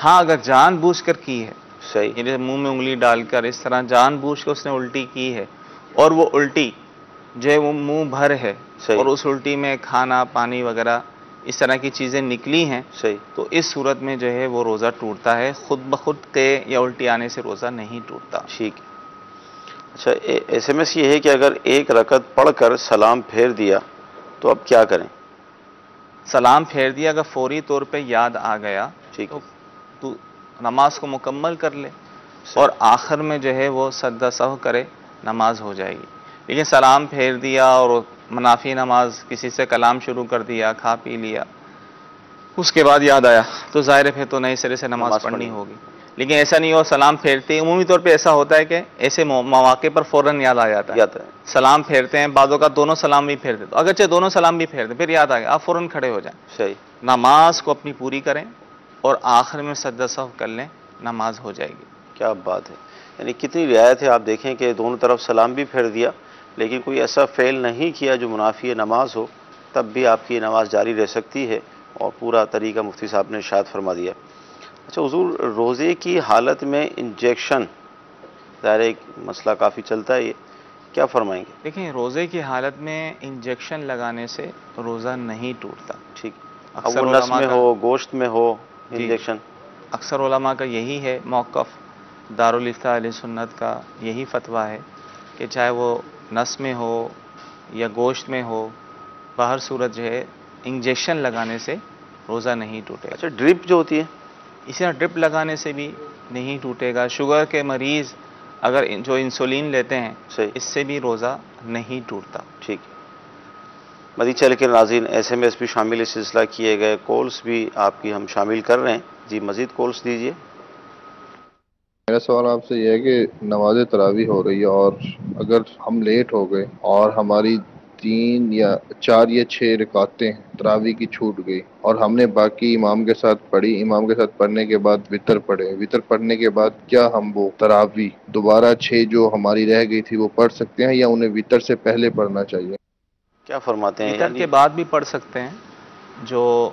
ہاں اگر جان بوجھ کر کی ہے، صحیح، یعنی منہ میں انگلی ڈال کر اس طرح جان بوجھ کر اس نے الٹی کی ہے، اور وہ الٹی جو ہے وہ منہ بھر ہے، صحیح، اور اس الٹی میں کھانا پانی وغیرہ اس طرح کی چیزیں نکلی ہیں، صحیح، تو اس صورت میں جو ہے وہ روزہ ٹوٹتا ہے، خود بخود قے یا الٹی آنے سے روزہ نہیں ٹوٹتا۔ ٹھیک۔ اچھا، ایس ایم ایس یہ ہے کہ اگر ایک رکعت پڑھ کر سلام پھیر دیا تو اب کیا کریں؟ سلام پھیر دیا، اگر فوری طور پہ یاد آ گیا ٹھیک، تو نماز کو مکمل کر لے، اور آخر میں جو ہے وہ سجدہ سہو کرے، نماز ہو جائے گی۔ لیکن سلام پھیر دیا اور منافی نماز کسی سے کلام شروع کر دیا، کھا پی لیا، اس کے بعد یاد آیا تو ظاہر ہے پھر تو نئے سرے سے نماز پڑھنی ہوگی. لیکن ایسا نہیں ہو سلام پھیرتے ہی، عمومی طور پہ ایسا ہوتا ہے کہ ایسے مواقع پر فوراً یاد آ جاتا ہے، سلام پھیرتے ہیں، بعضوں کا دونوں سلام بھی پھیرتے تو اگرچہ دونوں سلام بھی پھیرتے پھر یاد آ گیا، آپ فوراً کھڑے ہو جائیں. صحیح. نماز کو اپنی پوری کریں اور آخر میں سجدہ سہو کر لیں، نماز ہو جائے گی. کیا بات ہے، یعنی کتنی رعایت ہے. آپ دیکھیں کہ دونوں طرف سلام بھی پھیر دیا لیکن کوئی ایسا فعل نہیں کیا جو منافی نماز ہو، تب بھی آپ کی نماز جاری رہ سکتی ہے، اور پورا طریقہ مفتی صاحب نے ارشاد فرما دیا. اچھا حضور، روزے کی حالت میں انجیکشن، ظاہر ایک مسئلہ کافی چلتا ہے، یہ کیا فرمائیں گے؟ دیکھیں روزے کی حالت میں انجیکشن لگانے سے روزہ نہیں ٹوٹتا. ٹھیک، اب وہ نس میں ہو، گوشت میں ہو انجیکشن. اکثر علماء کا یہی ہے موقف، دارالفتہ اہل سنت کا یہی فتویٰ ہے کہ چاہے وہ نس میں ہو یا گوشت میں ہو، باہر صورت جو ہے انجیکشن لگانے سے روزہ نہیں ٹوٹے گا. اچھا ڈرپ جو ہوتی ہے، اسی طرح ڈرپ لگانے سے بھی نہیں ٹوٹے گا. شوگر کے مریض اگر جو انسولین لیتے ہیں صحیح، اس سے بھی روزہ نہیں ٹوٹتا. ٹھیک ہے. مزید چل کے ناظرین SMS بھی شامل اس سلسلہ کیے گئے، کالز بھی آپ کی ہم شامل کر رہے ہیں. جی مزید کالز دیجیے. میرا سوال آپ سے یہ ہے کہ نماز تراویح ہو رہی ہے اور اگر ہم لیٹ ہو گئے اور ہماری 3 یا 4 یا 6 رکعتیں تراویح کی چھوٹ گئی اور ہم نے باقی امام کے ساتھ پڑھی، امام کے ساتھ پڑھنے کے بعد وتر پڑھے، وتر پڑھنے کے بعد کیا ہم وہ تراویح دوبارہ 6 جو ہماری رہ گئی تھی وہ پڑھ سکتے ہیں یا انہیں وتر سے پہلے پڑھنا چاہیے؟ کیا فرماتے ہیں؟ وتر کے بعد بھی پڑھ سکتے ہیں. جو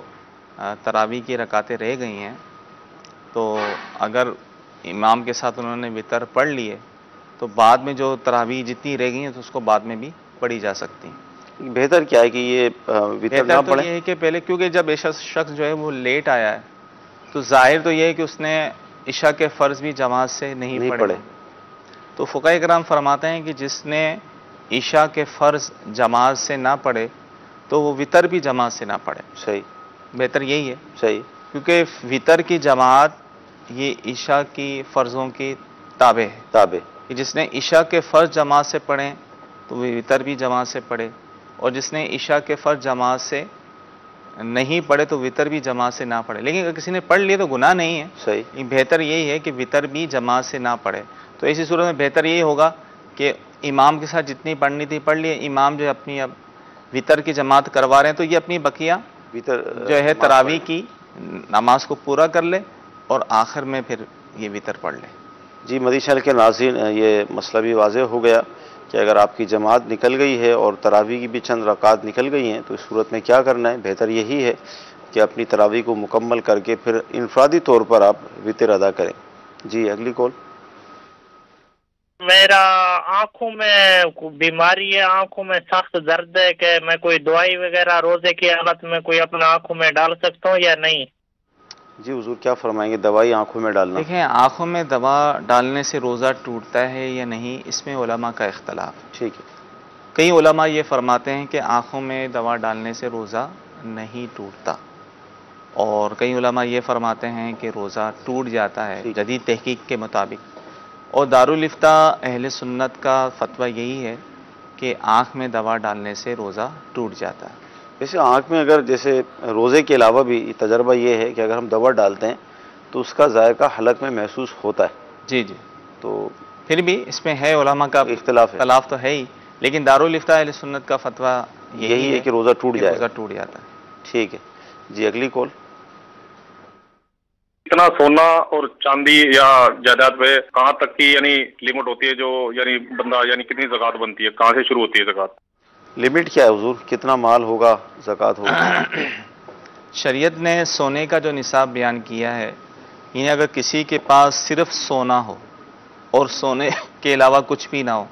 تراویح کی رکعتیں رہ گئی ہیں تو اگر امام کے ساتھ انہوں نے وتر پڑھ لیے تو بعد میں جو تراویح جتنی رہ گئی ہیں تو اس کو بعد میں بھی پڑھی جا سکتی ہیں. بہتر کیا ہے کہ یہ وتر نہ بہتر تو پڑھیں؟ یہ ہے کہ پہلے، کیونکہ جب ایسا شخص جو ہے وہ لیٹ آیا ہے تو ظاہر تو یہ ہے کہ اس نے عشاء کے فرض بھی جماعت سے نہیں پڑھے. تو فقہاء کرام فرماتے ہیں کہ جس نے عشاء کے فرض جماعت سے نہ پڑھے تو وہ وتر بھی جماعت سے نہ پڑھے. صحیح، بہتر یہی ہے. صحیح، کیونکہ وتر کی جماعت یہ عشاء کی فرضوں کی تابع ہے. کہ جس نے عشاء کے فرض جماعت سے پڑھیں تو وہ وتر بھی جماعت سے پڑھے، اور جس نے عشاء کے فرض جماعت سے نہیں پڑھے تو وتر بھی جماعت سے نہ پڑھے. لیکن اگر کسی نے پڑھ لیے تو گناہ نہیں ہے. صحیح، بہتر یہی ہے کہ وتر بھی جماعت سے نہ پڑھے. تو ایسی صورت میں بہتر یہی ہوگا کہ امام کے ساتھ جتنی پڑھنی تھی پڑھ لیے. امام جو اپنی اب وتر کی جماعت کروا رہے ہیں تو یہ اپنی بقیہ جو ہے تراویح کی نماز کو پورا کر لے اور آخر میں پھر یہ وتر پڑھ لے. جی مزید چل کے ناظرین یہ مسئلہ بھی واضح ہو گیا کہ اگر آپ کی جماعت نکل گئی ہے اور تراویح کی بھی چند رکعات نکل گئی ہیں تو اس صورت میں کیا کرنا ہے؟ بہتر یہی ہے کہ اپنی تراویح کو مکمل کر کے پھر انفرادی طور پر آپ وتر ادا کریں. جی اگلی کال. میرا آنکھوں میں بیماری ہے، آنکھوں میں سخت درد ہے، کہ میں کوئی دوائی وغیرہ روزے کی حالت میں کوئی اپنا آنکھوں میں ڈال سکتا ہوں یا نہیں؟ جی حضور کیا فرمائیں گے دوائی آنکھوں میں ڈالنا؟ دیکھیں آنکھوں میں دوا ڈالنے سے روزہ ٹوٹتا ہے یا نہیں، اس میں علماء کا اختلاف. ٹھیک ہے. کئی علماء یہ فرماتے ہیں کہ آنکھوں میں دوا ڈالنے سے روزہ نہیں ٹوٹتا، اور کئی علماء یہ فرماتے ہیں کہ روزہ ٹوٹ جاتا ہے جدید تحقیق کے مطابق. اور دارالفتہ اہل سنت کا فتویٰ یہی ہے کہ آنکھ میں دوا ڈالنے سے روزہ ٹوٹ جاتا ہے. ویسے آنکھ میں اگر جیسے روزے کے علاوہ بھی تجربہ یہ ہے کہ اگر ہم دوا ڈالتے ہیں تو اس کا ذائقہ حلق میں محسوس ہوتا ہے. جی جی. تو پھر بھی اس میں ہے علماء کا اختلاف تو ہے ہی، لیکن دارالفتہ اہل سنت کا فتویٰ یہی ہے کہ روزہ ٹوٹ جاتا ہے. ٹھیک ہے. جی اگلی کال. اتنا سونا اور چاندی یا جائیداد پہ کہاں تک کی یعنی لمٹ ہوتی ہے جو یعنی بندہ یعنی کتنی زکوٰۃ بنتی ہے، کہاں سے شروع ہوتی ہے زکوٰۃ؟ لمٹ کیا ہے حضور؟ کتنا مال ہوگا زکوٰۃ ہوگا؟ شریعت نے سونے کا جو نصاب بیان کیا ہے، یعنی اگر کسی کے پاس صرف سونا ہو اور سونے کے علاوہ کچھ بھی نہ ہو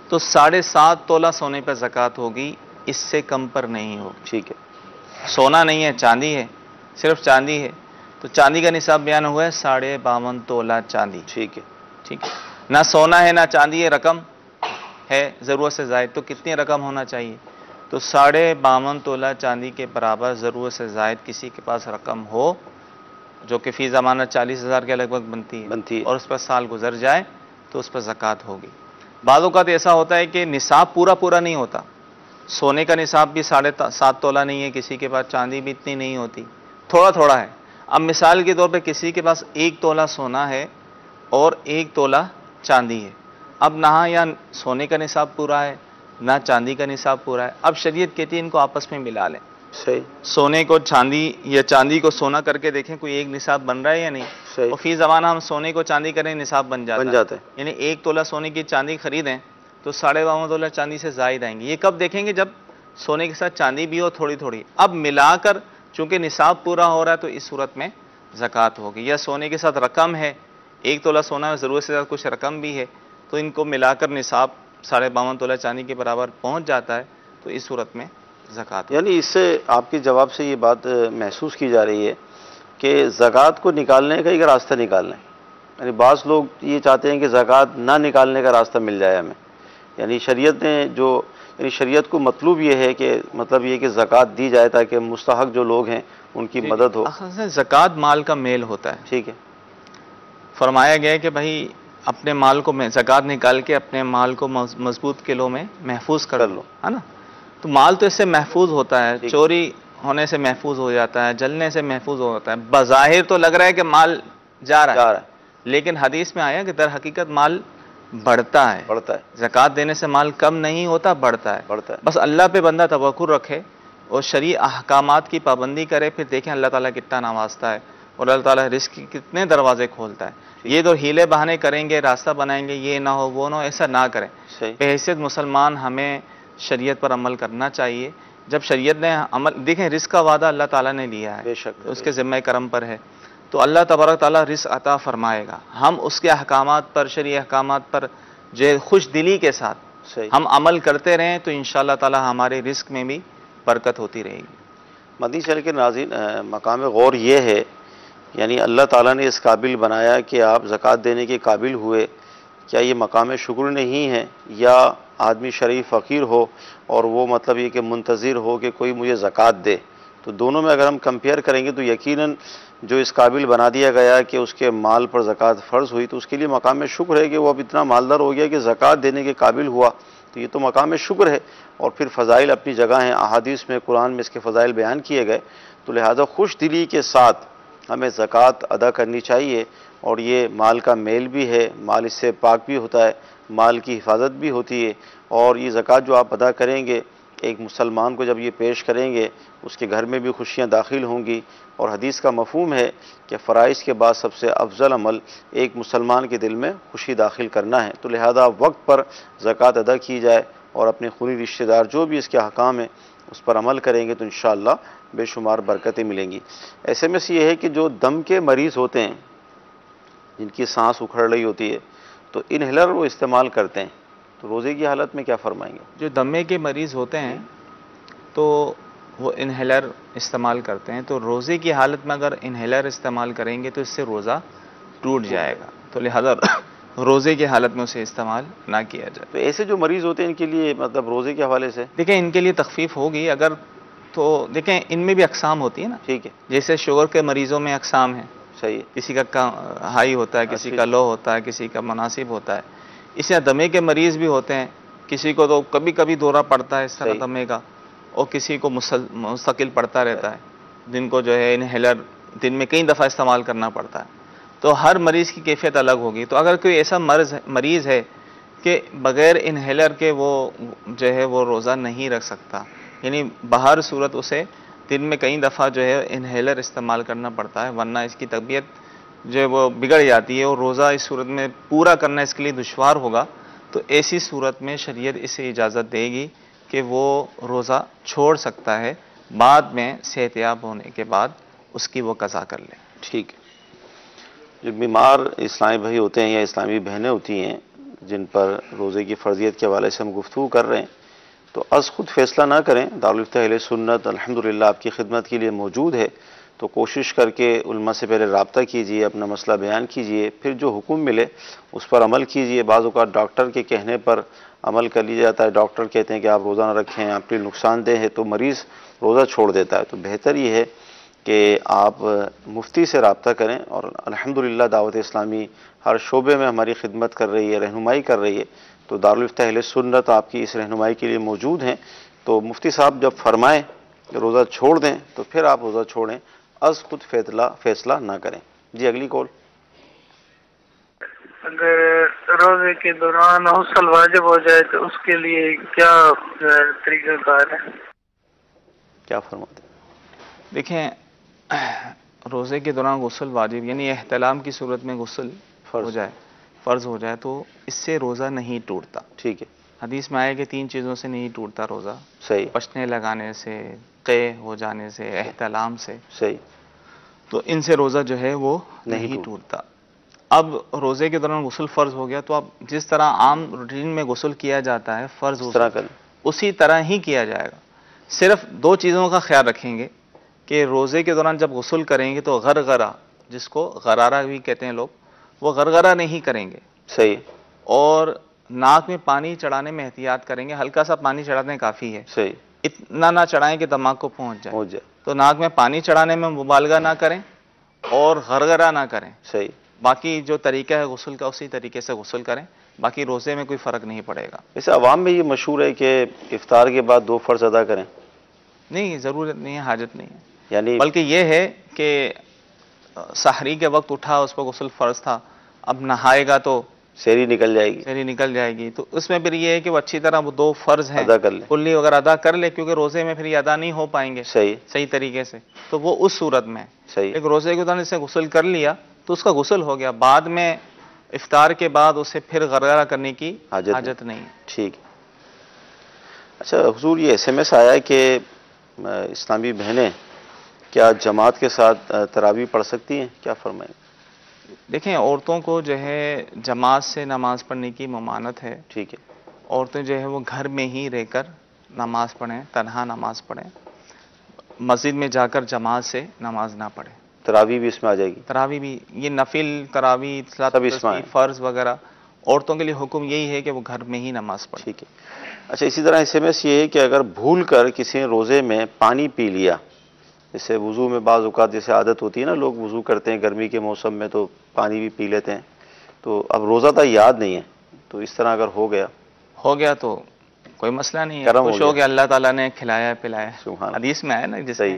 تو 7.5 تولہ سونے پر زکوٰۃ ہوگی، اس سے کم پر نہیں ہوگی. ٹھیک ہے. سونا نہیں ہے، چاندی ہے، صرف چاندی ہے تو چاندی کا نصاب بیان ہوا ہے 52.5 تولہ چاندی. ٹھیک ہے. ٹھیک ہے. نہ سونا ہے نہ چاندی ہے، رقم ہے ضرورت سے زائد. تو کتنی رقم ہونا چاہیے؟ تو 52.5 تولہ چاندی کے برابر ضرورت سے زائد کسی کے پاس رقم ہو، جو کہ فی زمانہ 40,000 کے لگ بھگ بنتی ہے اور اس پر سال گزر جائے تو اس پر زکوٰۃ ہوگی. بعض اوقات ایسا ہوتا ہے کہ نصاب پورا نہیں ہوتا، سونے کا نصاب بھی 7.5 تولہ نہیں ہے، کسی کے پاس چاندی بھی اتنی نہیں ہوتی، تھوڑا ہے۔ اب مثال کے طور پہ کسی کے پاس 1 تولہ سونا ہے اور 1 تولہ چاندی ہے، اب نہ یا سونے کا نصاب پورا ہے نہ چاندی کا نصاب پورا ہے، اب شریعت کہتی ہے ان کو آپس میں ملا لیں، صحیح، سونے کو چاندی یا چاندی کو سونا کر کے دیکھیں کوئی ایک نصاب بن رہا ہے یا نہیں، صحیح، اور فی زمانہ ہم سونے کو چاندی کریں نصاب بن جاتا ہے، ہے۔ یعنی 1 تولہ سونے کی چاندی خریدیں تو 52.5 تولہ چاندی سے زائد آئیں گے۔ یہ کب دیکھیں گے؟ جب سونے کے ساتھ چاندی بھی ہو تھوڑی۔ اب ملا کر چونکہ نصاب پورا ہو رہا ہے تو اس صورت میں زکوٰۃ ہوگی، یا سونے کے ساتھ رقم ہے، 1 تولہ سونا میں ضرورت سے زیادہ کچھ رقم بھی ہے تو ان کو ملا کر نصاب 52.5 تولہ چاندی کے برابر پہنچ جاتا ہے تو اس صورت میں زکوٰۃ ہوگی۔ یعنی اس سے آپ کے جواب سے یہ بات محسوس کی جا رہی ہے کہ زکوٰۃ کو نکالنے کا ایک راستہ نکالنا ہے، یعنی بعض لوگ یہ چاہتے ہیں کہ زکوٰۃ نہ نکالنے کا راستہ مل جائے ہمیں، یعنی شریعت نے یعنی شریعت کو مطلوب یہ ہے کہ مطلب یہ کہ زکوٰۃ دی جائے تاکہ مستحق جو لوگ ہیں ان کی مدد ہو۔ زکوٰۃ مال کا میل ہوتا ہے، ٹھیک ہے، فرمایا گیا ہے کہ بھائی اپنے مال کو زکوٰۃ نکال کے اپنے مال کو مضبوط کلوں میں محفوظ کر لو، ہے نا؟ تو مال تو اس سے محفوظ ہوتا ہے، چوری ہونے سے محفوظ ہو جاتا ہے، جلنے سے محفوظ ہو جاتا ہے، بظاہر تو لگ رہا ہے کہ مال جا رہا ہے لیکن حدیث میں آیا کہ در حقیقت مال بڑھتا ہے، زکوٰۃ دینے سے مال کم نہیں ہوتا، بڑھتا ہے۔ بس اللہ پہ بندہ توکل رکھے اور شرعی احکامات کی پابندی کرے، پھر دیکھیں اللہ تعالیٰ کتنا نوازتا ہے اور اللہ تعالیٰ رزق کی کتنے دروازے کھولتا ہے۔ یہ تو ہیلے بہانے کریں گے، راستہ بنائیں گے، یہ نہ ہو وہ نہ ہو، ایسا نہ کریں۔ بحیثیت مسلمان ہمیں شریعت پر عمل کرنا چاہیے۔ جب شریعت نے عمل، دیکھیں رزق کا وعدہ اللہ تعالیٰ نے لیا ہے، اس کے ذمہ کرم پر ہے، تو اللہ تبارک تعالیٰ رزق عطا فرمائے گا۔ ہم اس کے احکامات پر، شرعی احکامات پر جو خوش دلی کے ساتھ ہم عمل کرتے رہیں تو انشاءاللہ تعالیٰ ہمارے رزق میں بھی برکت ہوتی رہے گی۔ مدنی چینل کے ناظرین، مقام غور یہ ہے، یعنی اللہ تعالیٰ نے اس قابل بنایا کہ آپ زکوٰۃ دینے کے قابل ہوئے، کیا یہ مقام شکر نہیں ہے؟ یا آدمی شرعی فقیر ہو اور وہ مطلب یہ کہ منتظر ہو کہ کوئی مجھے زکوٰۃ دے، تو دونوں میں اگر ہم کمپیئر کریں گے تو یقیناً جو اس قابل بنا دیا گیا کہ اس کے مال پر زکوٰۃ فرض ہوئی تو اس کے لیے مقام شکر ہے کہ وہ اب اتنا مالدار ہو گیا کہ زکوٰۃ دینے کے قابل ہوا، تو یہ تو مقام شکر ہے۔ اور پھر فضائل اپنی جگہ ہیں، احادیث میں، قرآن میں اس کے فضائل بیان کیے گئے، تو لہذا خوش دلی کے ساتھ ہمیں زکوٰۃ ادا کرنی چاہیے، اور یہ مال کا میل بھی ہے، مال اس سے پاک بھی ہوتا ہے، مال کی حفاظت بھی ہوتی ہے، اور یہ زکوٰۃ جو آپ ادا کریں گے ایک مسلمان کو جب یہ پیش کریں گے اس کے گھر میں بھی خوشیاں داخل ہوں گی، اور حدیث کا مفہوم ہے کہ فرائض کے بعد سب سے افضل عمل ایک مسلمان کے دل میں خوشی داخل کرنا ہے، تو لہذا وقت پر زکوٰۃ ادا کی جائے اور اپنے خونی رشتہ دار جو بھی اس کے احکام ہیں اس پر عمل کریں گے تو انشاءاللہ بے شمار برکتیں ملیں گی۔ ایسے میں سے یہ ہے کہ جو دم کے مریض ہوتے ہیں، جن کی سانس اکھڑ رہی ہوتی ہے، تو انہیلر وہ استعمال کرتے ہیں، تو روزے کی حالت میں کیا فرمائیں گے؟ جو دمے کے مریض ہوتے ہیں تو وہ انہیلر استعمال کرتے ہیں، تو روزے کی حالت میں اگر انہیلر استعمال کریں گے تو اس سے روزہ ٹوٹ جائے گا، تو لہذا روزے کی حالت میں اسے استعمال نہ کیا جائے۔ تو ایسے جو مریض ہوتے ہیں ان کے لیے مطلب روزے کے حوالے سے دیکھیں ان کے لیے تخفیف ہوگی، اگر تو دیکھیں ان میں بھی اقسام ہوتی ہے نا، ٹھیک ہے، جیسے شوگر کے مریضوں میں اقسام ہیں، صحیح، کسی کا ہائی ہوتا ہے، کسی کا لو ہوتا ہے، کسی کا مناسب ہوتا ہے، اس طرح دمے کے مریض بھی ہوتے ہیں، کسی کو تو کبھی کبھی دورہ پڑتا ہے اس طرح دمے کا، اور کسی کو مستقل پڑتا رہتا ہے، جن کو جو ہے انہیلر دن میں کئی دفعہ استعمال کرنا پڑتا ہے، تو ہر مریض کی کیفیت الگ ہوگی۔ تو اگر کوئی ایسا مریض ہے کہ بغیر انہیلر کے وہ جو ہے وہ روزہ نہیں رکھ سکتا، یعنی بہر صورت اسے دن میں کئی دفعہ جو ہے انہیلر استعمال کرنا پڑتا ہے، ورنہ اس کی طبیعت جو ہے وہ بگڑ جاتی ہے اور روزہ اس صورت میں پورا کرنا اس کے لیے دشوار ہوگا، تو ایسی صورت میں شریعت اسے اجازت دے گی کہ وہ روزہ چھوڑ سکتا ہے، بعد میں صحت یاب ہونے کے بعد اس کی وہ قضا کر لے۔ ٹھیک ہے۔ جو بیمار اسلامی بھائی ہوتے ہیں یا اسلامی بہنیں ہوتی ہیں جن پر روزے کی فرضیت کے حوالے سے ہم گفتگو کر رہے ہیں، تو از خود فیصلہ نہ کریں، دارالفتہ اہل سنت الحمدللہ آپ کی خدمت کے لیے موجود ہے، تو کوشش کر کے علماء سے پہلے رابطہ کیجئے، اپنا مسئلہ بیان کیجئے، پھر جو حکم ملے اس پر عمل کیجئے۔ بعض اوقات ڈاکٹر کے کہنے پر عمل کر لیا جاتا ہے، ڈاکٹر کہتے ہیں کہ آپ روزہ نہ رکھیں، آپ کے لیے نقصان دہ ہے، تو مریض روزہ چھوڑ دیتا ہے۔ تو بہتر یہ ہے کہ آپ مفتی سے رابطہ کریں، اور الحمدللہ دعوت اسلامی ہر شعبے میں ہماری خدمت کر رہی ہے، رہنمائی کر رہی ہے، تو تو دارالفتہ اہل سنت آپ کی اس رہنمائی کے لیے موجود ہیں. تو مفتی صاحب جب فرمائیں کہ روزہ چھوڑ دیں تو پھر آپ روزہ چھوڑیں، از خود فیصلہ نہ کریں. جی اگلی کال. اگر روزے کے دوران غسل واجب ہو جائے تو اس کے لیے کیا طریقہ کار ہے؟ کیا فرماتے ہیں؟ دیکھیں، روزے کے دوران غسل واجب یعنی احتلام کی صورت میں غسل فرض ہو جائے تو اس سے روزہ نہیں ٹوٹتا. ٹھیک ہے. حدیث میں آئے کہ 3 چیزوں سے نہیں ٹوٹتا روزہ. صحیح. پشنے لگانے سے، قے ہو جانے سے، احتلام سے. صحیح. تو ان سے روزہ جو ہے وہ نہیں ٹوٹتا. اب روزے کے دوران غسل فرض ہو گیا تو اب جس طرح عام روٹین میں غسل کیا جاتا ہے فرض اسی طرح ہی کیا جائے گا. صرف 2 چیزوں کا خیال رکھیں گے کہ روزے کے دوران جب غسل کریں گے تو غرغرہ، جس کو غرارہ بھی کہتے ہیں لوگ، وہ غرغرہ نہیں کریں گے. صحیح. اور ناک میں پانی چڑھانے میں احتیاط کریں گے. ہلکا سا پانی چڑھانے کافی ہے. صحیح. اتنا نہ چڑھائیں کہ دماغ کو پہنچ جائے. تو ناک میں پانی چڑھانے میں مبالغہ نہ کریں اور غرغرہ نہ کریں. صحیح. باقی جو طریقہ ہے غسل کا اسی طریقے سے غسل کریں. باقی روزے میں کوئی فرق نہیں پڑے گا. ویسے عوام میں یہ مشہور ہے کہ افطار کے بعد 2 فرض ادا کریں. نہیں، ضرورت نہیں ہے، حاجت نہیں ہے. یعنی بلکہ یہ ہے کہ سحری کے وقت اٹھا، اس پر غسل فرض تھا، اب نہائے گا تو سحری نکل جائے گی. تو اس میں پھر یہ ہے کہ وہ اچھی طرح وہ 2 فرض ہیں ادا کر لے، کلی وغیرہ ادا کر لے، کیونکہ روزے میں پھر یہ ادا نہیں ہو پائیں گے صحیح طریقے سے. تو وہ اس صورت میں ایک روزے کے دوران سے غسل کر لیا تو اس کا غسل ہو گیا. بعد میں افطار کے بعد اسے پھر غرغرہ کرنے کی حاجت نہیں. ٹھیک. اچھا حضور، یہ SMS آیا ہے کہ اسلامی بہنیں کیا جماعت کے ساتھ تراویح پڑھ سکتی ہیں؟ کیا فرمائیں؟ دیکھیں، عورتوں کو جو ہے جماعت سے نماز پڑھنے کی ممانعت ہے. ٹھیک ہے. عورتیں جو ہے وہ گھر میں ہی رہ کر نماز پڑھیں، تنہا نماز پڑھیں، مسجد میں جا کر جماعت سے نماز نہ پڑھیں. تراویح بھی اس میں آ جائے گی؟ تراویح بھی، یہ نفل تراویح، فرض وغیرہ عورتوں کے لیے حکم یہی ہے کہ وہ گھر میں ہی نماز پڑھیں. ٹھیک ہے. اچھا، اسی طرح SMS یہ ہے کہ اگر بھول کر کسی نے روزے میں پانی پی لیا، جیسے وضو میں بعض اوقات جیسے عادت ہوتی ہے نا، لوگ وضو کرتے ہیں گرمی کے موسم میں تو پانی بھی پی لیتے ہیں، تو اب روزہ تھا یاد نہیں ہے، تو اس طرح اگر ہو گیا تو کوئی مسئلہ نہیں ہے. خوش ہو گیا، اللہ تعالیٰ نے کھلایا پلایا. حدیث میں آیا نا، جس نے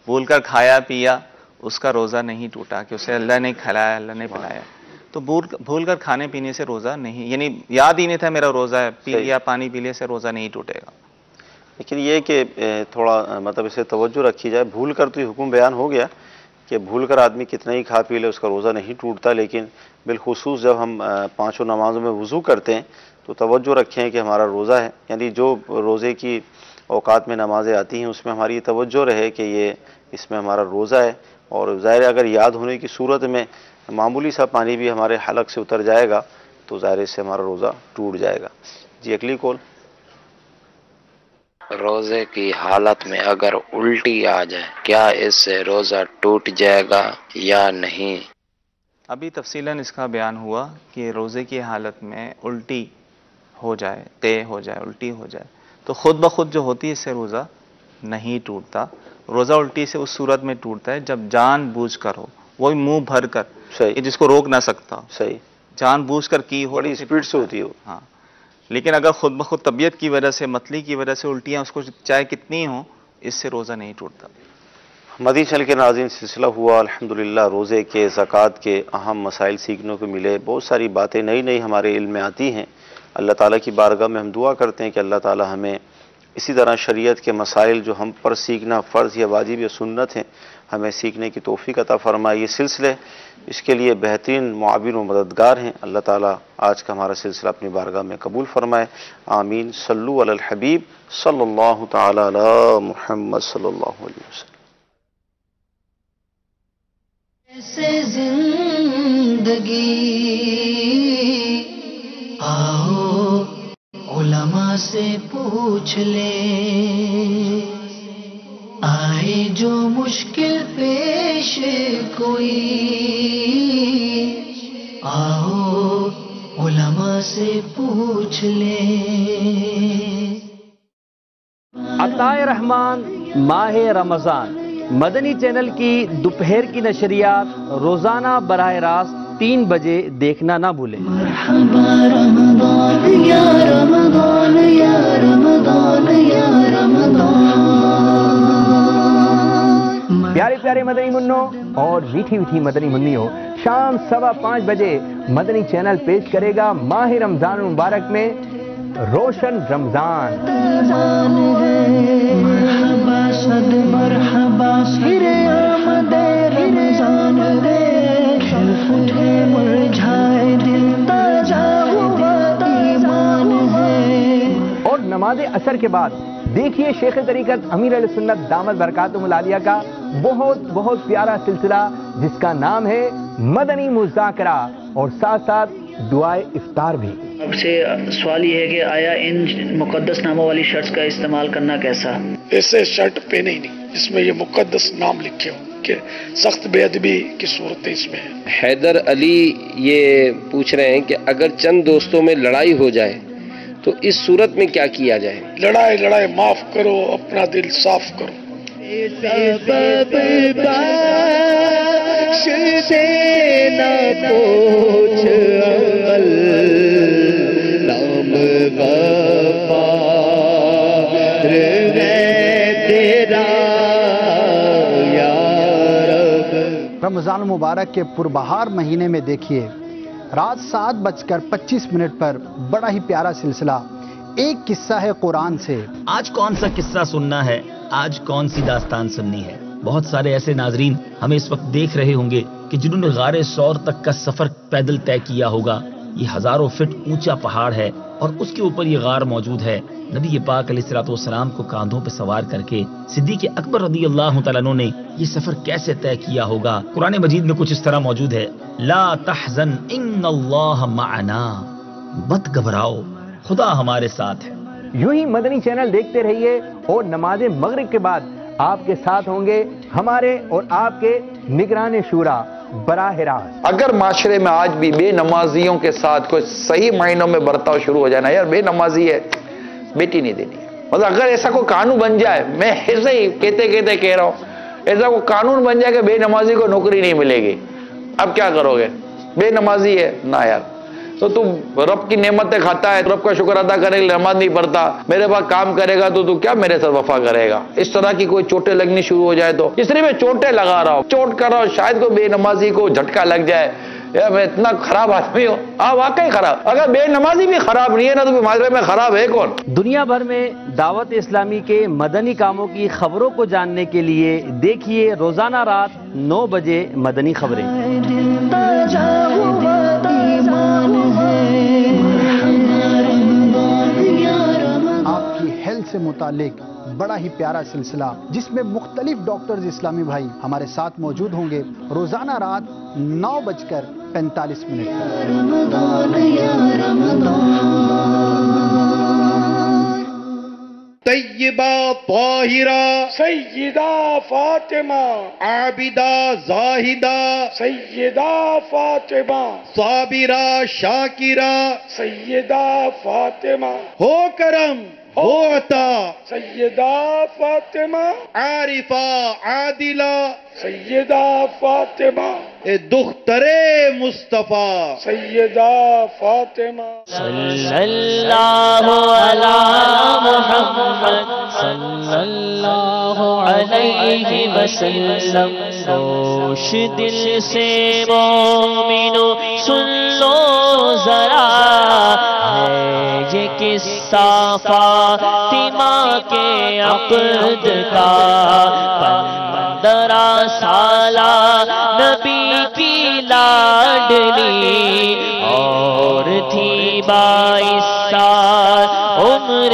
بھول کر کھایا پیا اس کا روزہ نہیں ٹوٹا، کہ اسے اللہ نے کھلایا، اللہ نے پلایا. تو بھول کر کھانے پینے سے روزہ نہیں، یعنی یاد ہی نہیں تھا میرا روزہ ہے، پی لیا، پانی پی لیے سے روزہ نہیں ٹوٹے گا. لیکن یہ کہ تھوڑا مطلب اسے توجہ رکھی جائے. بھول کر تو یہ حکم بیان ہو گیا کہ بھول کر آدمی کتنا ہی کھا پی لے اس کا روزہ نہیں ٹوٹتا، لیکن بالخصوص جب ہم 5 نمازوں میں وضو کرتے ہیں تو توجہ رکھیں کہ ہمارا روزہ ہے. یعنی جو روزے کی اوقات میں نمازیں آتی ہیں اس میں ہماری توجہ رہے کہ یہ اس میں ہمارا روزہ ہے. اور ظاہر اگر یاد ہونے کی صورت میں معمولی سا پانی بھی ہمارے حلق سے اتر جائے گا تو ظاہر سے ہمارا روزہ ٹوٹ جائے گا. جی اگلی کال. روزے کی حالت میں اگر الٹی آ جائے کیا اس سے روزہ ٹوٹ جائے گا یا نہیں؟ ابھی تفصیلاً اس کا بیان ہوا کہ روزے کی حالت میں الٹی ہو جائے، قے ہو جائے، الٹی ہو جائے تو خود بخود جو ہوتی ہے اس سے روزہ نہیں ٹوٹتا. روزہ الٹی سے اس صورت میں ٹوٹتا ہے جب جان بوجھ کر ہو، وہی منہ بھر کر، جس کو روک نہ سکتا. صحیح. جان بوجھ کر کی ہو، بڑی اسپیڈ سے ہوتی ہو. ہاں. لیکن اگر خود بخود طبیعت کی وجہ سے، متلی کی وجہ سے الٹیاں اس کو چاہے کتنی ہوں، اس سے روزہ نہیں ٹوٹتا. مدنی چینل کے ناظرین، سلسلہ ہوا الحمدللہ روزے کے، زکوٰۃ کے اہم مسائل سیکھنے کو ملے. بہت ساری باتیں نئی ہمارے علم میں آتی ہیں. اللہ تعالیٰ کی بارگاہ میں ہم دعا کرتے ہیں کہ اللہ تعالیٰ ہمیں اسی طرح شریعت کے مسائل جو ہم پر سیکھنا فرض یا واجب یا سنت ہیں، ہمیں سیکھنے کی توفیق عطا فرمائے. یہ سلسلے اس کے لیے بہترین معاون و مددگار ہیں. اللہ تعالیٰ آج کا ہمارا سلسلہ اپنی بارگاہ میں قبول فرمائے. آمین. صلو علی الحبیب صلی اللہ تعالی علی محمد صلی اللہ علیہ وسلم. ایسے زندگی آؤ علماء سے پوچھ لے، آئے جو مشکل پیش کوئی، آؤ علماء سے پوچھ لے. عطائے رحمان ماہ رمضان مدنی چینل کی دوپہر کی نشریات روزانہ براہ راست 3 بجے دیکھنا نہ بھولیں۔ مرحبا رمضان یا رمضان یا رمضان یا رمضان۔ پیارے پیارے مدنی منوں اور میٹھی میٹھی مدنی منیوں، شام 5:15 بجے مدنی چینل پیش کرے گا ماہ رمضان المبارک میں روشن رمضان۔ مرحبا صد مرحبا پھر آمد رمضان رے، کھل اٹھے مرجھائے دل تازہ ہوا ایمان ہے۔ اور نماز عصر کے بعد دیکھیے شیخ طریقت امیر علیہ سنت دامت برکاتہم العالیہ کا بہت پیارا سلسلہ جس کا نام ہے مدنی مذاکرہ، اور ساتھ ساتھ دعائے افطار بھی۔ اب سے سوال یہ ہے کہ آیا ان مقدس ناموں والی شرٹس کا استعمال کرنا کیسا؟ ایسے شرٹ پہنے ہی نہیں جس میں یہ مقدس نام لکھے ہو کہ سخت بے ادبی کی صورتیں اس میں ہیں۔ حیدر علی یہ پوچھ رہے ہیں کہ اگر چند دوستوں میں لڑائی ہو جائے تو اس صورت میں کیا کیا جائے؟ لڑائے معاف کرو، اپنا دل صاف کرو۔ سبب بخش سے نہ پوچھ عقل، نام غفار ہے تیرا یا رب۔ رمضان مبارک کے پربہار مہینے میں دیکھیے رات 7:25 پر بڑا ہی پیارا سلسلہ ایک قصہ ہے قرآن سے۔ آج کون سا قصہ سننا ہے، آج کون سی داستان سننی ہے؟ بہت سارے ایسے ناظرین ہمیں اس وقت دیکھ رہے ہوں گے کہ جنہوں نے غار سور تک کا سفر پیدل طے کیا ہوگا۔ یہ ہزاروں فٹ اونچا پہاڑ ہے اور اس کے اوپر یہ غار موجود ہے۔ نبی پاک علیہ الصلوۃ والسلام کو کاندھوں پہ سوار کر کے صدیق اکبر رضی اللہ تعالیٰ عنہ نے یہ سفر کیسے طے کیا ہوگا؟ قرآن مجید میں کچھ اس طرح موجود ہے، لا تحزن ان اللہ معنا، مت گھبراؤ، خدا ہمارے ساتھ ہے۔ یوں ہی مدنی چینل دیکھتے رہیے اور نماز مغرب کے بعد آپ کے ساتھ ہوں گے ہمارے اور آپ کے نگران شورا براہ راست۔ اگر معاشرے میں آج بھی بے نمازیوں کے ساتھ کوئی صحیح معنوں میں برتاؤ شروع ہو جائے نا، یار بے نمازی ہے، بیٹی نہیں دینی ہے، مطلب اگر ایسا کوئی قانون بن جائے، میں ایسے ہی کہتے کہہ رہا ہوں، ایسا کوئی قانون بن جائے کہ بے نمازی کو نوکری نہیں ملے گی، اب کیا کرو گے؟ بے نمازی ہے نا یار، تو تم رب کی نعمتیں کھاتا ہے، رب کا شکر ادا کرے گا، نماز نہیں پڑھتا، میرے پاس کام کرے گا تو کیا میرے ساتھ وفا کرے گا؟ اس طرح کی کوئی چوٹیں لگنی شروع ہو جائے تو اس لیے میں چوٹیں لگا رہا ہوں، چوٹ کر رہا ہوں، شاید کوئی بے نمازی کو جھٹکا لگ جائے، یا میں اتنا خراب آدمی ہوں، واقعی خراب۔ اگر بے نمازی بھی خراب نہیں ہے نا تو معاشرے میں خراب ہے کون؟ دنیا بھر میں دعوت اسلامی کے مدنی کاموں کی خبروں کو جاننے کے لیے دیکھیے روزانہ رات 9 بجے مدنی خبریں۔ آپ کی ہیلتھ سے متعلق بڑا ہی پیارا سلسلہ جس میں مختلف ڈاکٹرز اسلامی بھائی ہمارے ساتھ موجود ہوں گے روزانہ رات 9:45 طیبہ طاہرہ سیدہ فاطمہ، عابدہ زاہدہ سیدہ فاطمہ، صابرہ شاکرہ سیدہ فاطمہ، ہو کرم ہو عطا سیدہ فاطمہ، عارفہ عادلہ سیدہ فاطمہ، دختر مصطفیٰ سیدہ فاطمہ۔ صلی اللہ علی محمد صلی اللہ علیہ وسلم، خوش دل سے مومنو سن لو ذرا، ہے یہ قصہ فاطمہ کے عقد کا، 15 سالہ نبی کی لاڈلی اور تھی 22 سال عمر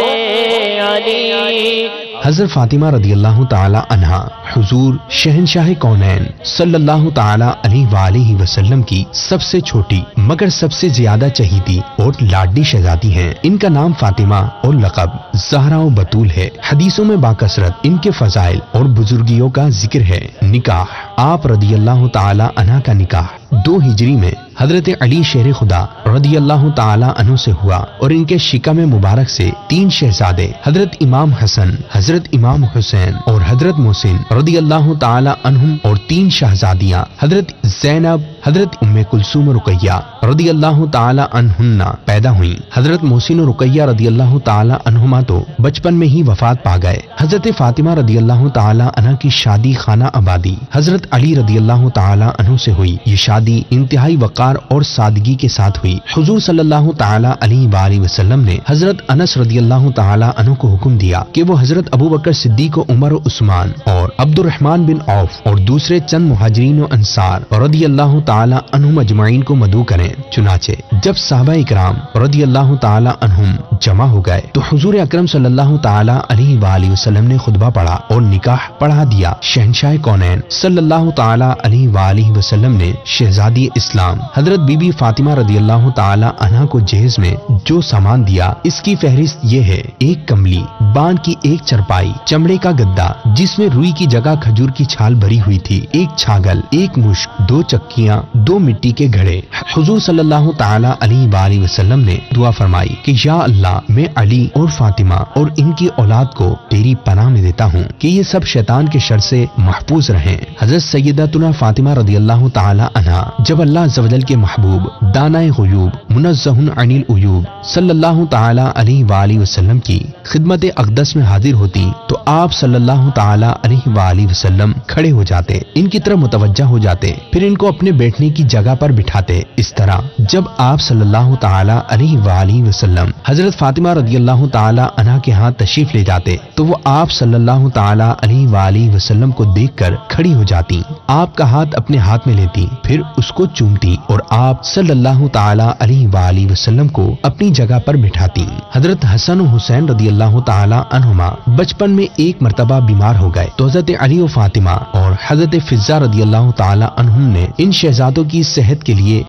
علی۔ حضرت فاطمہ رضی اللہ تعالی عنہا حضور شہنشاہ کونین صلی اللہ تعالی علیہ وآلہ وسلم کی سب سے چھوٹی مگر سب سے زیادہ چہیتی اور لاڈلی شہزادی ہیں۔ ان کا نام فاطمہ اور لقب زہرا و بطول ہے۔ حدیثوں میں باکثرت ان کے فضائل اور بزرگیوں کا ذکر ہے۔ نکاح آپ رضی اللہ تعالی عنہ کا نکاح 2 ہجری میں حضرت علی شیر خدا رضی اللہ تعالی عنہ سے ہوا اور ان کے شکم مبارک سے 3 شہزادے حضرت امام حسن، حضرت امام حسین اور حضرت محسن رضی اللہ تعالی عنہم اور 3 شہزادیاں حضرت زینب، حضرت ام کلثوم و رقیہ رضی اللہ تعالی عنہن پیدا ہوئیں۔ حضرت محسن و رقیہ رضی اللہ تعالی عنہما تو بچپن میں ہی وفات پا گئے۔ حضرت فاطمہ رضی اللہ تعالی عنہ کی شادی خانہ آبادی حضرت علی رضی اللہ تعالی عنہ سے ہوئی۔ یہ شادی انتہائی وقار اور سادگی کے ساتھ ہوئی۔ حضور صلی اللہ تعالی علیہ وآلہ وسلم نے حضرت انس رضی اللہ تعالی عنہ کو حکم دیا کہ وہ حضرت ابو بکر صدیق و عمر و عثمان اور عبد الرحمن بن عوف اور دوسرے چند مہاجرین و انصار رضی اللہ تعالی عنہم اجمعین کو مدعو کریں۔ چنانچہ جب صحابہ اکرام رضی اللہ تعالی عنہم جمع ہو گئے تو حضور اکرم صلی اللہ تعالی علیہ وآلہ وسلم نے خطبہ پڑھا اور نکاح پڑھا دیا۔ شہنشاہ کونین صلی اللہ تعالی علیہ وآلہ وسلم نے شہزادی اسلام حضرت بی بی فاطمہ رضی اللہ تعالی عنہا کو جہیز میں جو سامان دیا اس کی فہرست یہ ہے: ایک کملی، بان کی ایک چرپائی، چمڑے کا گدا جس میں روئی کی جگہ کھجور کی چھال بھری ہوئی تھی، ایک چھاگل، ایک مشک، 2 چکیاں، 2 مٹی کے گھڑے۔ حضور صلی اللہ تعالی علیہ وآلہ وسلم نے دعا فرمائی کہ یا اللہ، میں علی اور فاطمہ اور ان کی اولاد کو تیری پناہ میں دیتا ہوں کہ یہ سب شیطان کے شر سے محفوظ رہیں۔ حضرت سیدتنا فاطمہ رضی اللہ تعالی عنہا جب اللہ عز و جل کے محبوب دانائے غیوب منزہ عن العیوب صلی اللہ تعالی علیہ وآلہ وسلم کی خدمت اقدس میں حاضر ہوتی تو آپ صلی اللہ تعالی علیہ وآلہ وسلم کھڑے ہو جاتے، ان کی طرف متوجہ ہو جاتے، پھر ان کو اپنے بیٹھنے کی جگہ پر بٹھاتے۔ اس طرح جب آپ صلی اللہ تعالی علیہ وآلہ وسلم حضرت فاطمہ رضی اللہ تعالی عنہا کے ہاں تشریف لے جاتے تو وہ آپ صلی اللہ تعالی علیہ وآلہ وسلم کو دیکھ کر کھڑی ہو جاتی، آپ کا ہاتھ اپنے ہاتھ میں لیتی، پھر اس کو چومتی اور آپ صلی اللہ تعالی علیہ وآلہ وسلم کو اپنی جگہ پر بٹھاتی۔ حضرت حسن و حسین رضی اللہ تعالی عنہما بچپن میں ایک مرتبہ بیمار ہو گئے تو حضرت علی و فاطمہ اور حضرت فضہ رضی اللہ تعالی عنہم نے ان شہزادوں کی صحت کے لیے